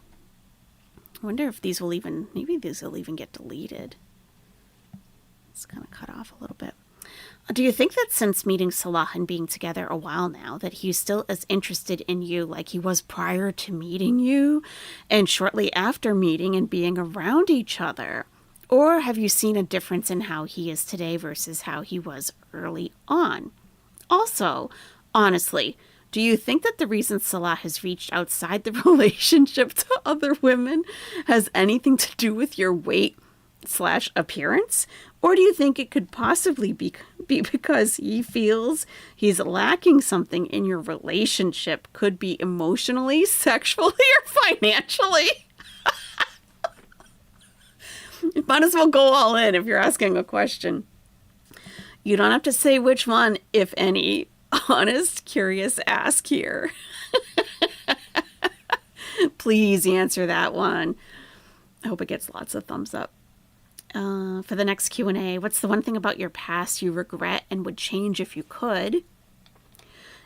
I wonder if these will even, maybe these will even get deleted. It's kind of cut off a little bit. Do you think that since meeting Salah and being together a while now, that he's still as interested in you like he was prior to meeting you and shortly after meeting and being around each other? Or have you seen a difference in how he is today versus how he was early on? Also, honestly, do you think that the reason Salah has reached outside the relationship to other women has anything to do with your weight/appearance? Or do you think it could possibly be because he feels he's lacking something in your relationship? Could be emotionally, sexually, or financially? You might as well go all in if you're asking a question. You don't have to say which one, if any. Honest, curious ask here. Please answer that one. I hope it gets lots of thumbs up. For the next Q&A, what's the one thing about your past you regret and would change if you could?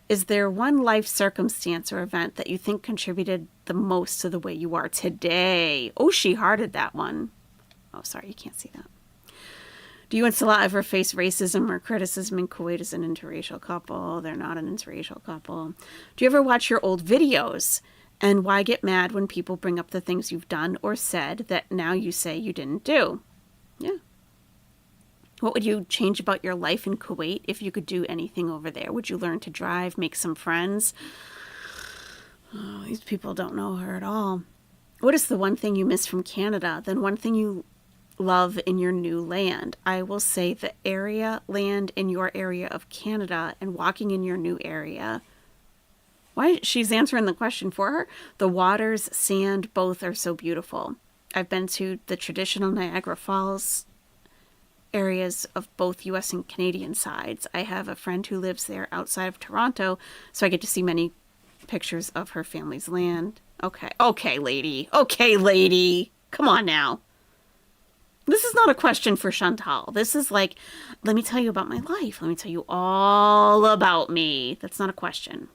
Is there one life circumstance or event that you think contributed the most to the way you are today? Oh, she hearted that one. Oh, sorry, you can't see that. Do you and Salah ever face racism or criticism in Kuwait as an interracial couple? They're not an interracial couple. Do you ever watch your old videos? And why get mad when people bring up the things you've done or said that now you say you didn't do? Yeah. What would you change about your life in Kuwait if you could do anything over there? Would you learn to drive, make some friends? Oh, these people don't know her at all. What is the one thing you miss from Canada? Then one thing you love in your new land? I will say the land in your area of Canada and walking in your new area. Why? She's answering the question for her. The waters, sand, both are so beautiful. I've been to the traditional Niagara Falls areas of both U.S. and Canadian sides. I have a friend who lives there outside of Toronto, so I get to see many pictures of her family's land. Okay, lady. Come on now. This is not a question for Chantal. This is like, let me tell you about my life. Let me tell you all about me. That's not a question.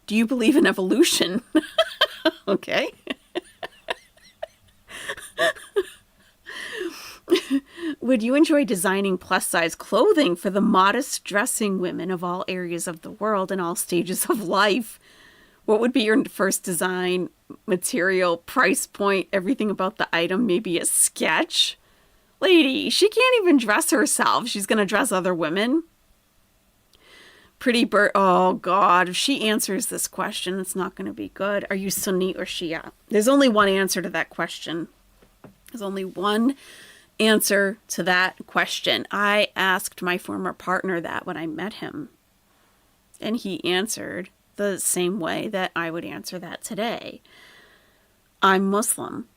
Do you believe in evolution? Okay. Would you enjoy designing plus-size clothing for the modest dressing women of all areas of the world and all stages of life? What would be your first design, material, price point, everything about the item, maybe a sketch? Lady, she can't even dress herself. She's going to dress other women. Pretty bird. Oh, God. If she answers this question, it's not going to be good. Are you Sunni or Shia? There's only one answer to that question. There's only one answer to that question. I asked my former partner that when I met him, and he answered the same way that I would answer that today. I'm Muslim.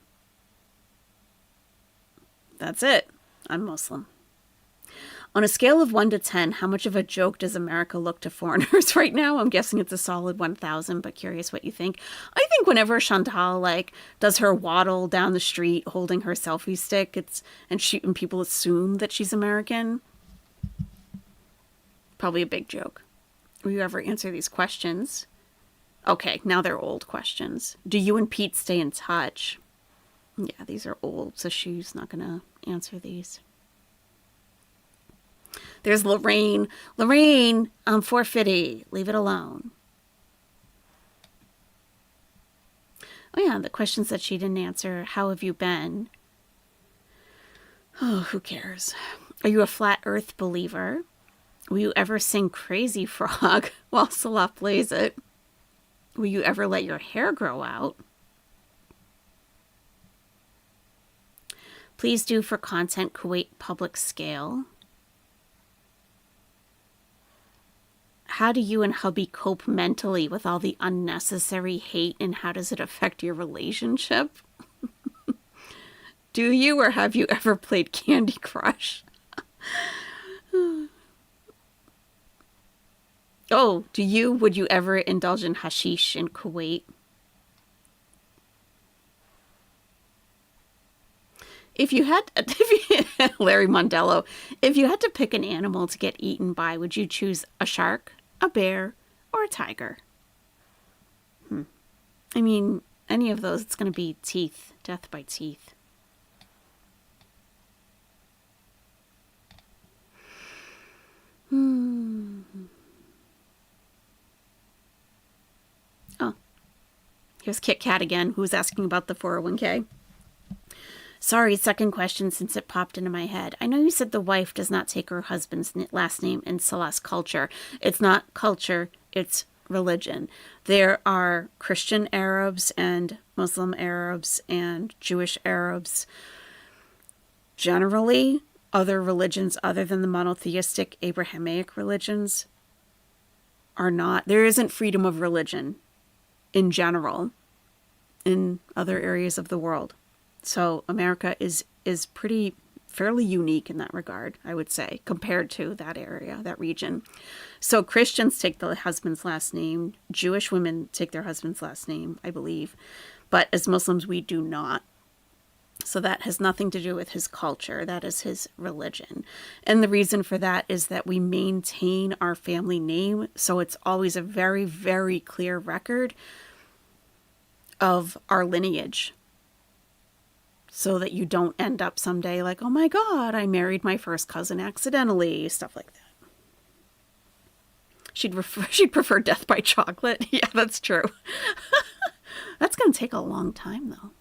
That's it. I'm Muslim. On a scale of 1 to 10, how much of a joke does America look to foreigners right now? I'm guessing it's a solid 1,000, but curious what you think. I think whenever Chantal does her waddle down the street holding her selfie stick, and people assume that she's American, probably a big joke. Will you ever answer these questions? Okay, now they're old questions. Do you and Pete stay in touch? Yeah, these are old, so she's not going to answer these. There's Lorraine. Lorraine, I'm forfeiting. Leave it alone. Oh, yeah, the questions that she didn't answer. How have you been? Oh, who cares? Are you a flat earth believer? Will you ever sing Crazy Frog while Salah plays it? Will you ever let your hair grow out? Please do for content Kuwait public scale. How do you and hubby cope mentally with all the unnecessary hate, and how does it affect your relationship? Do you, or have you ever played Candy Crush? Oh, would you ever indulge in hashish in Kuwait? Larry Mondello, if you had to pick an animal to get eaten by, would you choose a shark, a bear, or a tiger? I mean, any of those, it's going to be teeth, death by teeth. Oh, here's Kit Kat again, who's asking about the 401k. Sorry, second question since it popped into my head. I know you said the wife does not take her husband's last name in Salah's culture. It's not culture, it's religion. There are Christian Arabs and Muslim Arabs and Jewish Arabs. Generally, other religions other than the monotheistic Abrahamic religions are not. There isn't freedom of religion in general in other areas of the world. So America is fairly unique in that regard, I would say, compared to that area, that region. So Christians take the husband's last name. Jewish women take their husband's last name, I believe. But as Muslims, we do not. So that has nothing to do with his culture. That is his religion. And the reason for that is that we maintain our family name. So it's always a very, very clear record of our lineage. So that you don't end up someday like, oh my God, I married my first cousin accidentally, stuff like that. She'd prefer death by chocolate. Yeah, that's true. That's going to take a long time, though.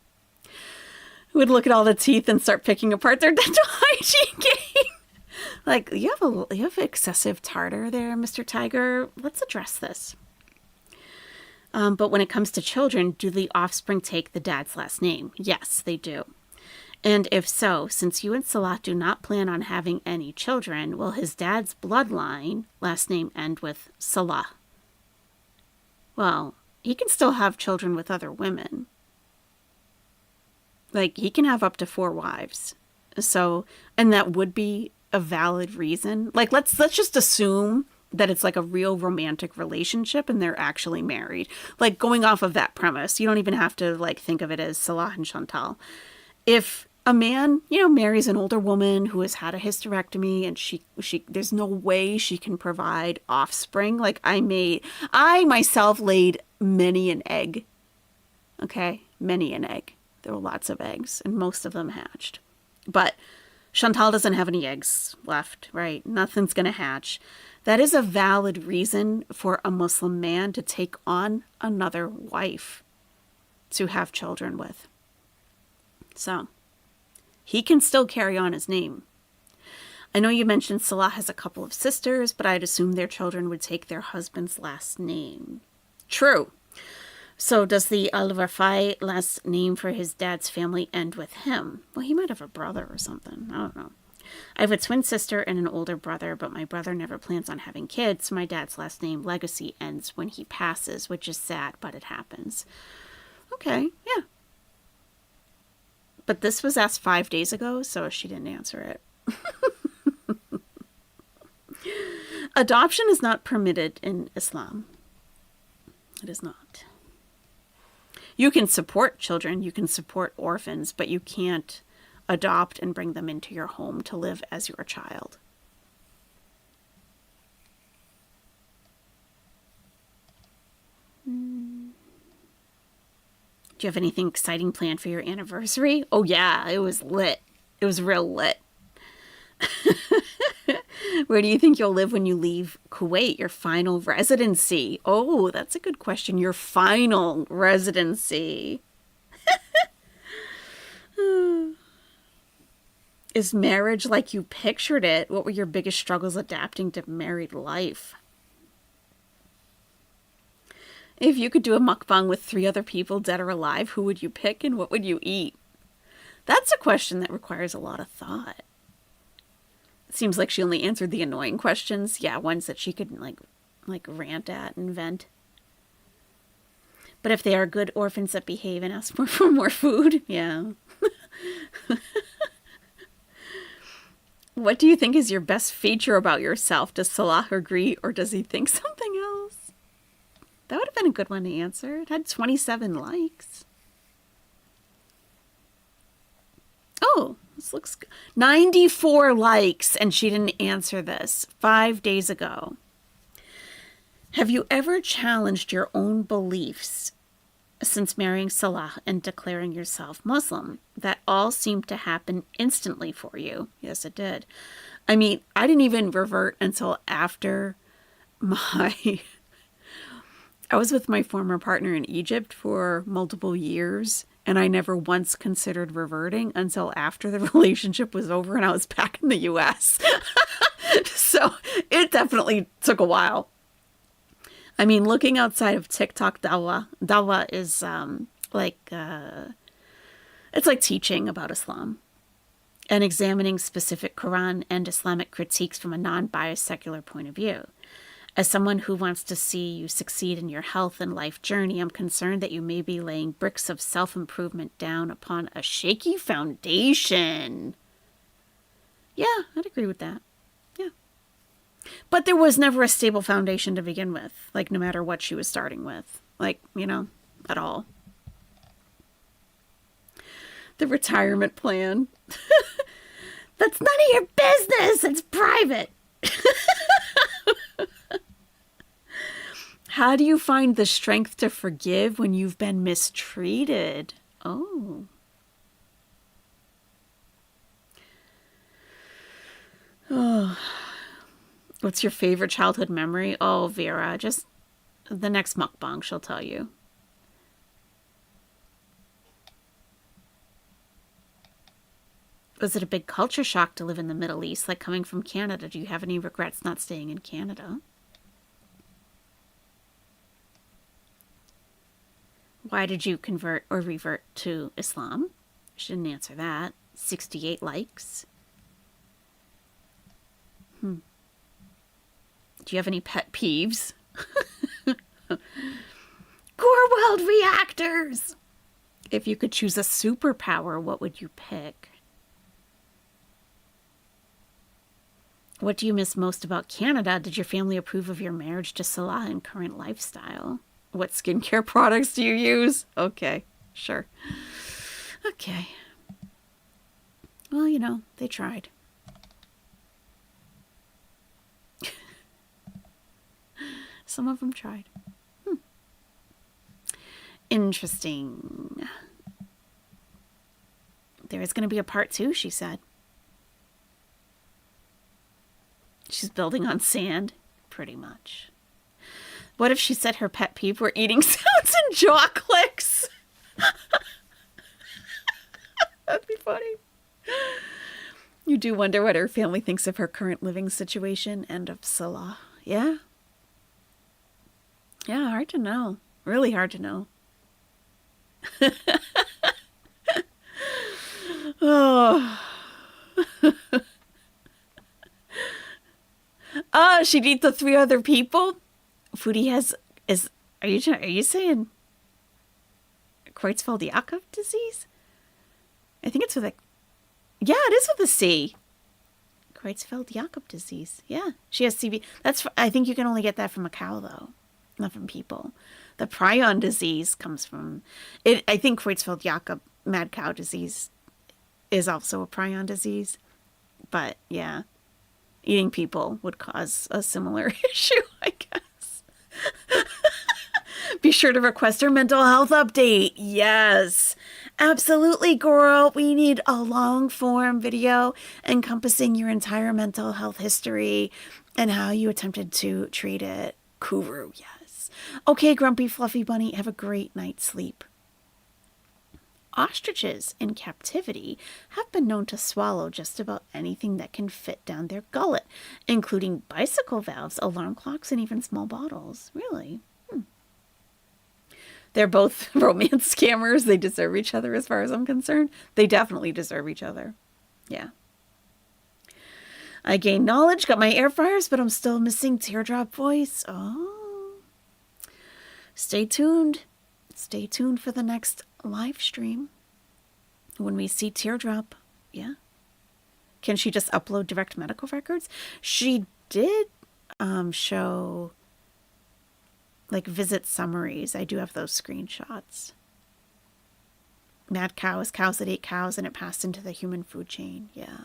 Would look at all the teeth and start picking apart their dental hygiene game. Like, you have excessive tartar there, Mr. Tiger. Let's address this. But when it comes to children, do the offspring take the dad's last name? Yes, they do. And if so, since you and Salah do not plan on having any children, will his dad's bloodline last name end with Salah? Well, he can still have children with other women. Like, he can have up to 4 wives. So, and that would be a valid reason. Like, let's just assume that it's like a real romantic relationship and they're actually married. Like, going off of that premise, you don't even have to like think of it as Salah and Chantal. If a man, marries an older woman who has had a hysterectomy and she there's no way she can provide offspring. Like, I myself laid many an egg. Okay, many an egg. There were lots of eggs, and most of them hatched. But Chantal doesn't have any eggs left, right? Nothing's going to hatch. That is a valid reason for a Muslim man to take on another wife to have children with. So, he can still carry on his name. I know you mentioned Salah has a couple of sisters, but I'd assume their children would take their husband's last name. True. So does the Al-Rafai last name for his dad's family end with him? Well, he might have a brother or something. I don't know. I have a twin sister and an older brother, but my brother never plans on having kids, so my dad's last name legacy ends when he passes, which is sad, but it happens. Okay, yeah. But this was asked 5 days ago, so she didn't answer it. Adoption is not permitted in Islam. It is not. You can support children, you can support orphans, but you can't adopt and bring them into your home to live as your child. Do you have anything exciting planned for your anniversary? Oh yeah, it was lit. It was real lit. Where do you think you'll live when you leave Kuwait, your final residency? Oh, that's a good question. Your final residency. Is marriage like you pictured it? What were your biggest struggles adapting to married life? If you could do a mukbang with 3 other people, dead or alive, who would you pick and what would you eat? That's a question that requires a lot of thought. It seems like she only answered the annoying questions. Yeah, ones that she could like rant at and vent. But if they are good orphans that behave and ask for more food, yeah. What do you think is your best feature about yourself? Does Salah agree, or does he think something else? That would have been a good one to answer. It had 27 likes. Oh, this looks good. 94 likes, and she didn't answer this 5 days ago. Have you ever challenged your own beliefs since marrying Salah and declaring yourself Muslim? That all seemed to happen instantly for you. Yes, it did. I mean, I didn't even revert until after I was with my former partner in Egypt for multiple years, and I never once considered reverting until after the relationship was over and I was back in the US. So it definitely took a while. I mean, looking outside of TikTok dawah is it's like teaching about Islam and examining specific Quran and Islamic critiques from a non-biased secular point of view. As someone who wants to see you succeed in your health and life journey, I'm concerned that you may be laying bricks of self-improvement down upon a shaky foundation. Yeah, I'd agree with that. Yeah. But there was never a stable foundation to begin with, like no matter what she was starting with, like, you know, at all. The retirement plan. That's none of your business. It's private. How do you find the strength to forgive when you've been mistreated? Oh. Oh. What's your favorite childhood memory? Oh, Vera, just the next mukbang she'll tell you. Was it a big culture shock to live in the Middle East, like coming from Canada? Do you have any regrets not staying in Canada? Why did you convert or revert to Islam? She didn't answer that. 68 likes. Do you have any pet peeves? Core World reactors! If you could choose a superpower, what would you pick? What do you miss most about Canada? Did your family approve of your marriage to Salah and current lifestyle? What skincare products do you use? Okay, sure. Okay. Well, you know, they tried. Some of them tried. Interesting. There is going to be a part 2, she said. She's building on sand, pretty much. What if she said her pet peeve were eating sounds and jaw clicks? That'd be funny. You do wonder what her family thinks of her current living situation and of Salah. Yeah. Yeah, hard to know. Really hard to know. Oh. She'd eat the 3 other people? Foodie are you saying Creutzfeldt-Jakob disease? I think it's with yeah, it is with a C. Creutzfeldt-Jakob disease. Yeah, she has CB. I think you can only get that from a cow though, not from people. The prion disease comes from it. I think Creutzfeldt-Jakob mad cow disease is also a prion disease, but yeah, eating people would cause a similar issue, I guess. Be sure to request her mental health update. Yes, absolutely, girl. We need a long form video encompassing your entire mental health history and how you attempted to treat it. Kuru, yes. Okay, Grumpy Fluffy Bunny, have a great night's sleep. Ostriches in captivity have been known to swallow just about anything that can fit down their gullet, including bicycle valves, alarm clocks, and even small bottles. Really? They're both romance scammers. They deserve each other as far as I'm concerned. They definitely deserve each other. Yeah. I gained knowledge, got my air fryers, but I'm still missing Teardrop voice. Oh. Stay tuned. Stay tuned for the next live stream. When we see Teardrop. Yeah. Can she just upload direct medical records? She did show like visit summaries. I do have those screenshots. Mad cows, cows that ate cows, and it passed into the human food chain. Yeah.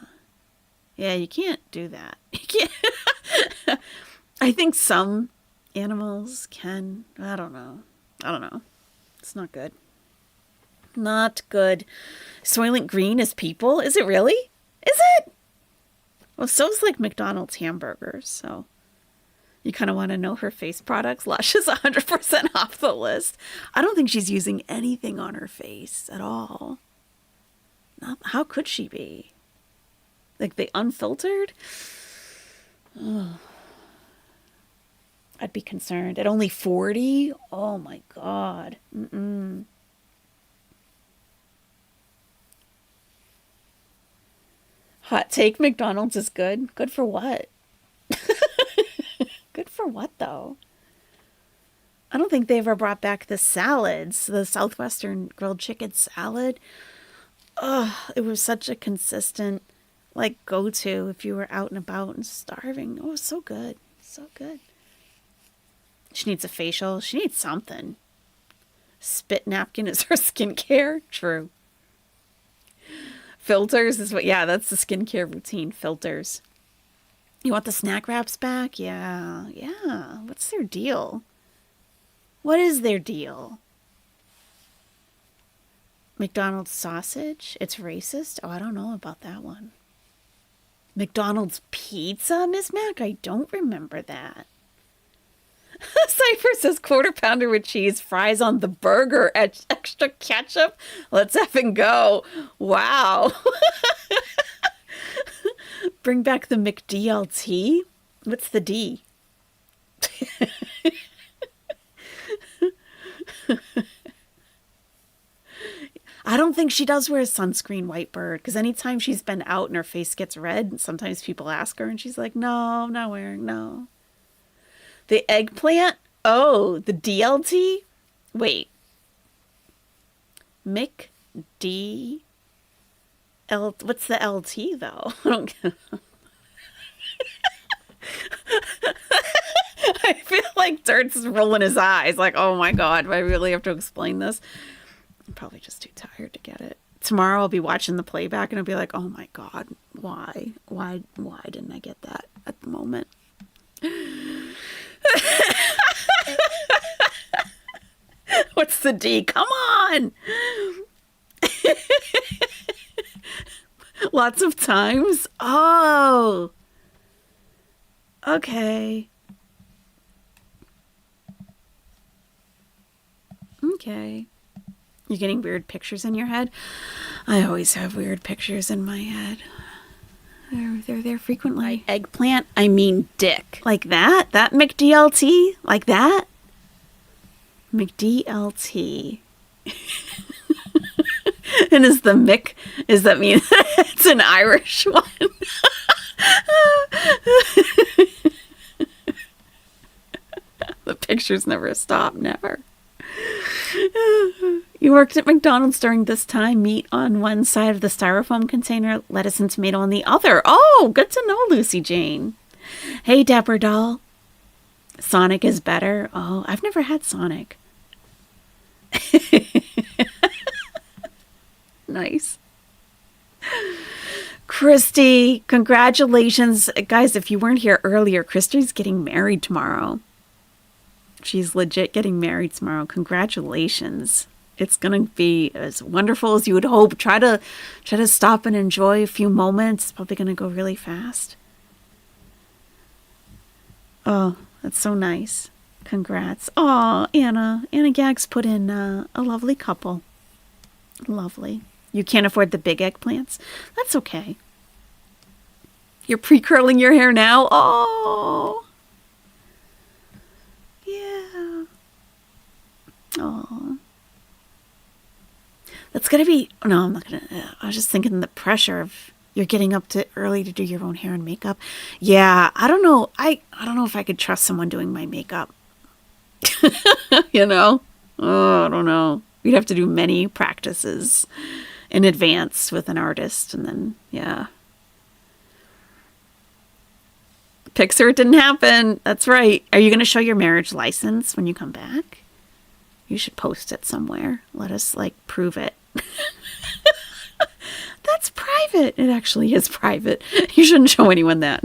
Yeah, you can't do that. You can't. I think some animals can. I don't know. It's not good. Not good. Soylent Green is people? Is it really? Is it? Well, so is like McDonald's hamburgers, so you kind of want to know her face products. Lush is 100% off the list. I don't think she's using anything on her face at all. How could she be? Like the unfiltered? Oh. I'd be concerned. At only 40? Oh my God. Mm-mm. Hot take, McDonald's is good. Good for what? Good for what, though? I don't think they ever brought back the salads, the Southwestern grilled chicken salad. Ugh, it was such a consistent, like, go-to if you were out and about and starving. Oh, it was so good. So good. She needs a facial. She needs something. Spit napkin is her skincare. True. Filters is what, yeah, that's the skincare routine. Filters. You want the snack wraps back? Yeah. What's their deal? What is their deal? McDonald's sausage? It's racist? Oh, I don't know about that one. McDonald's pizza, Miss Mac? I don't remember that. Cypher says quarter pounder with cheese, fries on the burger, extra ketchup. Let's effing go. Wow. Bring back the McDLT. What's the D? I don't think she does wear sunscreen, Whitebird, because anytime she's been out and her face gets red, sometimes people ask her and she's like, no, I'm not wearing, no. The eggplant? Oh, the DLT? Wait. McD... What's the LT, though? I don't get... I feel like Dirt's rolling his eyes. Like, oh my God, do I really have to explain this? I'm probably just too tired to get it. Tomorrow I'll be watching the playback and I'll be like, oh my God, why? Why didn't I get that at the moment? What's the D? Come on! Lots of times? Oh! Okay. Okay. You're getting weird pictures in your head? I always have weird pictures in my head. They're there frequently. Eggplant, I mean dick. Like that? That McDLT? Like that? McDLT. And is the Mick, does that mean it's an Irish one? The pictures never stop, never. You worked at McDonald's during this time. Meat on one side of the styrofoam container, lettuce and tomato on the other. Oh, good to know, Lucy Jane. Hey, Dapper Doll. Sonic is better. Oh, I've never had Sonic. Nice. Christy, congratulations. Guys, if you weren't here earlier, Christy's getting married tomorrow. She's legit getting married tomorrow. Congratulations. It's going to be as wonderful as you would hope. Try to stop and enjoy a few moments. It's probably going to go really fast. Oh, that's so nice. Congrats. Oh, Anna. Anna Gags put in a lovely couple. Lovely. You can't afford the big eggplants? That's okay. You're pre-curling your hair now? Oh. Yeah. Oh. That's going to be, no, I'm not going to, I was just thinking the pressure of you're getting up to early to do your own hair and makeup. Yeah, I don't know. I don't know if I could trust someone doing my makeup. You know? Oh, I don't know. We'd have to do many practices in advance with an artist, and then, yeah. Pixar, it didn't happen. That's right. Are you going to show your marriage license when you come back? You should post it somewhere. Let us, prove it. That's private. It actually is private. You shouldn't show anyone that.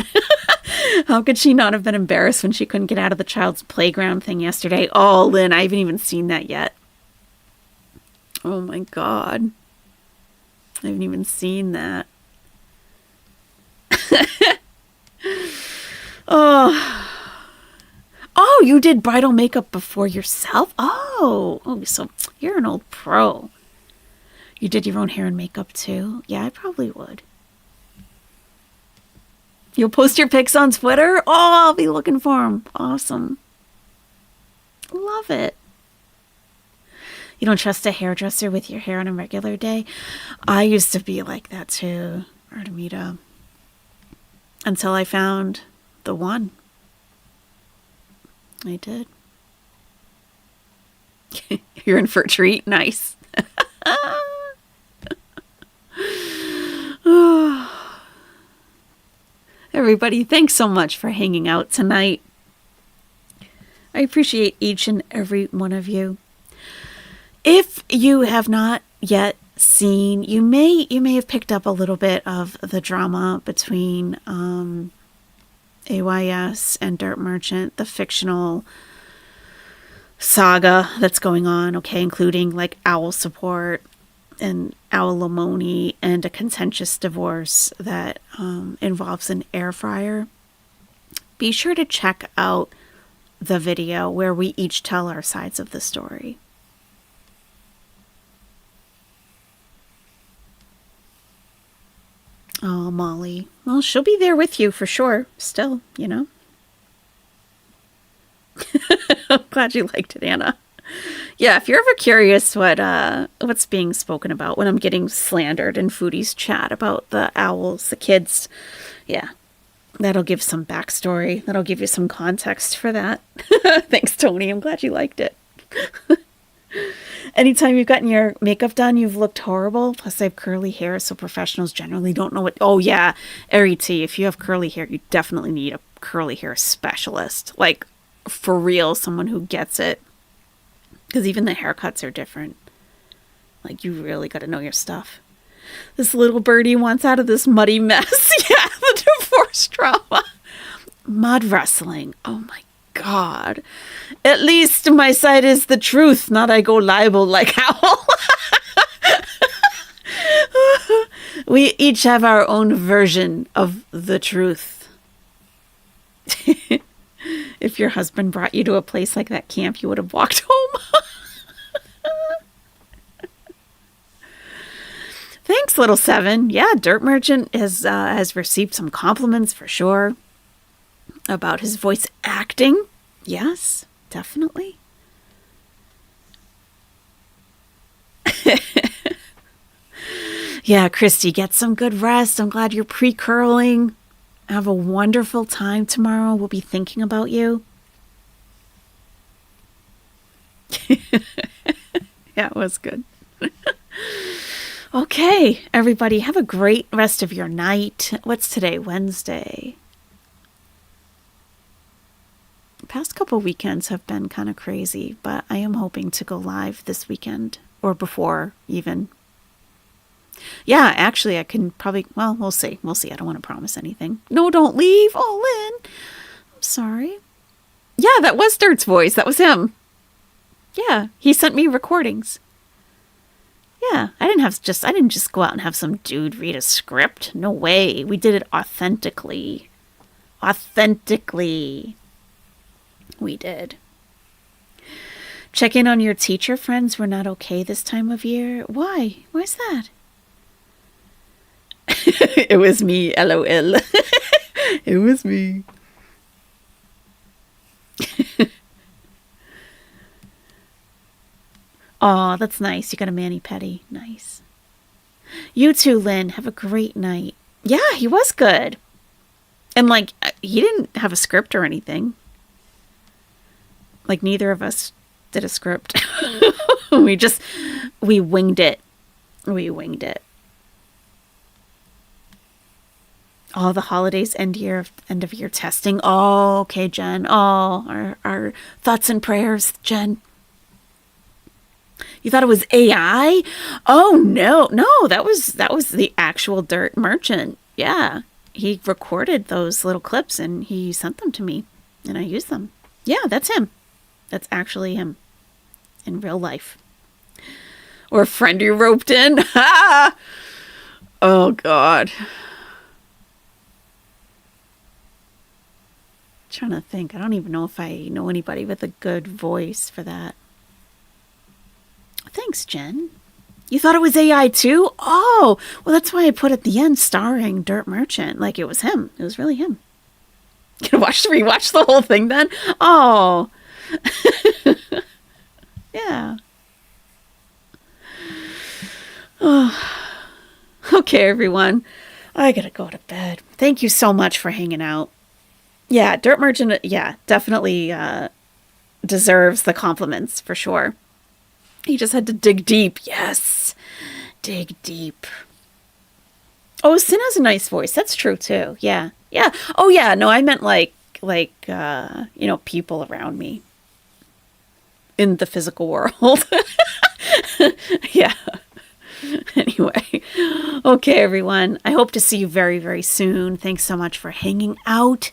How could she not have been embarrassed when she couldn't get out of the child's playground thing yesterday? Oh, Lynn, I haven't even seen that yet. Oh my God. I haven't even seen that. Oh, you did bridal makeup before yourself? Oh, so you're an old pro. You did your own hair and makeup too? Yeah, I probably would. You'll post your pics on Twitter? Oh, I'll be looking for them. Awesome. Love it. You don't trust a hairdresser with your hair on a regular day? I used to be like that too, Artemida. Until I found the one. I did. You're in for a treat. Nice. Everybody, thanks so much for hanging out tonight. I appreciate each and every one of you. If you have not yet seen, you may have picked up a little bit of the drama between AYS and Dirt Merchant, the fictional saga that's going on, okay, including owl support and alimony and a contentious divorce that involves an air fryer. Be sure to check out the video where we each tell our sides of the story. Oh, Molly. Well, she'll be there with you for sure. Still, you know. I'm glad you liked it, Anna. Yeah, if you're ever curious what's being spoken about when I'm getting slandered in Foodie's chat about the owls, the kids, yeah, that'll give some backstory. That'll give you some context for that. Thanks, Tony. I'm glad you liked it. Anytime you've gotten your makeup done, you've looked horrible. Plus, I have curly hair, so professionals generally don't know what... Oh, yeah, Ari T, if you have curly hair, you definitely need a curly hair specialist. For real, someone who gets it. Because even the haircuts are different. You really got to know your stuff. This little birdie wants out of this muddy mess. Yeah, the divorce drama. Mud wrestling. Oh, my God. At least my side is the truth, not I go libel like Owl. We each have our own version of the truth. If your husband brought you to a place like that camp, you would have walked home. Thanks, Little Seven. Yeah, Dirt Merchant has received some compliments for sure about his voice acting. Yes, definitely. Yeah, Christy, get some good rest. I'm glad you're pre-curling. Have a wonderful time tomorrow. We'll be thinking about you. Yeah, it was good. Okay, everybody, have a great rest of your night. What's today? Wednesday. The past couple weekends have been kind of crazy, but I am hoping to go live this weekend or before even. Yeah, actually, I can probably, well, we'll see. We'll see. I don't want to promise anything. No, don't leave. Oh, Lynn. I'm sorry. Yeah, that was Dirt's voice. That was him. Yeah, he sent me recordings. Yeah, I didn't just go out and have some dude read a script. No way. We did it authentically. Authentically. We did. Check in on your teacher friends. We're not okay this time of year. Why? Why's that? It was me, LOL. It was me. Oh, that's nice. You got a mani-pedi. Nice. You too, Lynn. Have a great night. Yeah, he was good. And, like, he didn't have a script or anything. Like, neither of us did a script. We winged it. We winged it. Oh, the holidays, end of year testing. Oh, okay, Jen. Oh, our thoughts and prayers, Jen. You thought it was AI? Oh no, that was the actual Dirt Merchant. Yeah, he recorded those little clips and he sent them to me, and I used them. Yeah, that's him. That's actually him in real life. Or a friend you roped in. Oh God. Trying to think. I don't even know if I know anybody with a good voice for that. Thanks, Jen. You thought it was AI too? Oh, well, that's why I put at the end starring Dirt Merchant. Like it was him. It was really him. You gonna rewatch the whole thing then? Oh. Yeah. Oh. Okay, everyone. I gotta go to bed. Thank you so much for hanging out. Yeah, Dirt Merchant, yeah, definitely deserves the compliments for sure. He just had to dig deep. Yes, dig deep. Oh, Sin has a nice voice. That's true too. Yeah, yeah. Oh, yeah. No, I meant like people around me in the physical world. Yeah. Anyway, okay, everyone. I hope to see you very, very soon. Thanks so much for hanging out,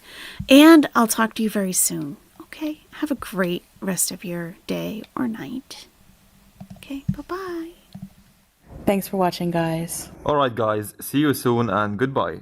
and I'll talk to you very soon. Okay, have a great rest of your day or night. Okay, bye-bye. Thanks for watching, guys. Alright guys, see you soon and goodbye.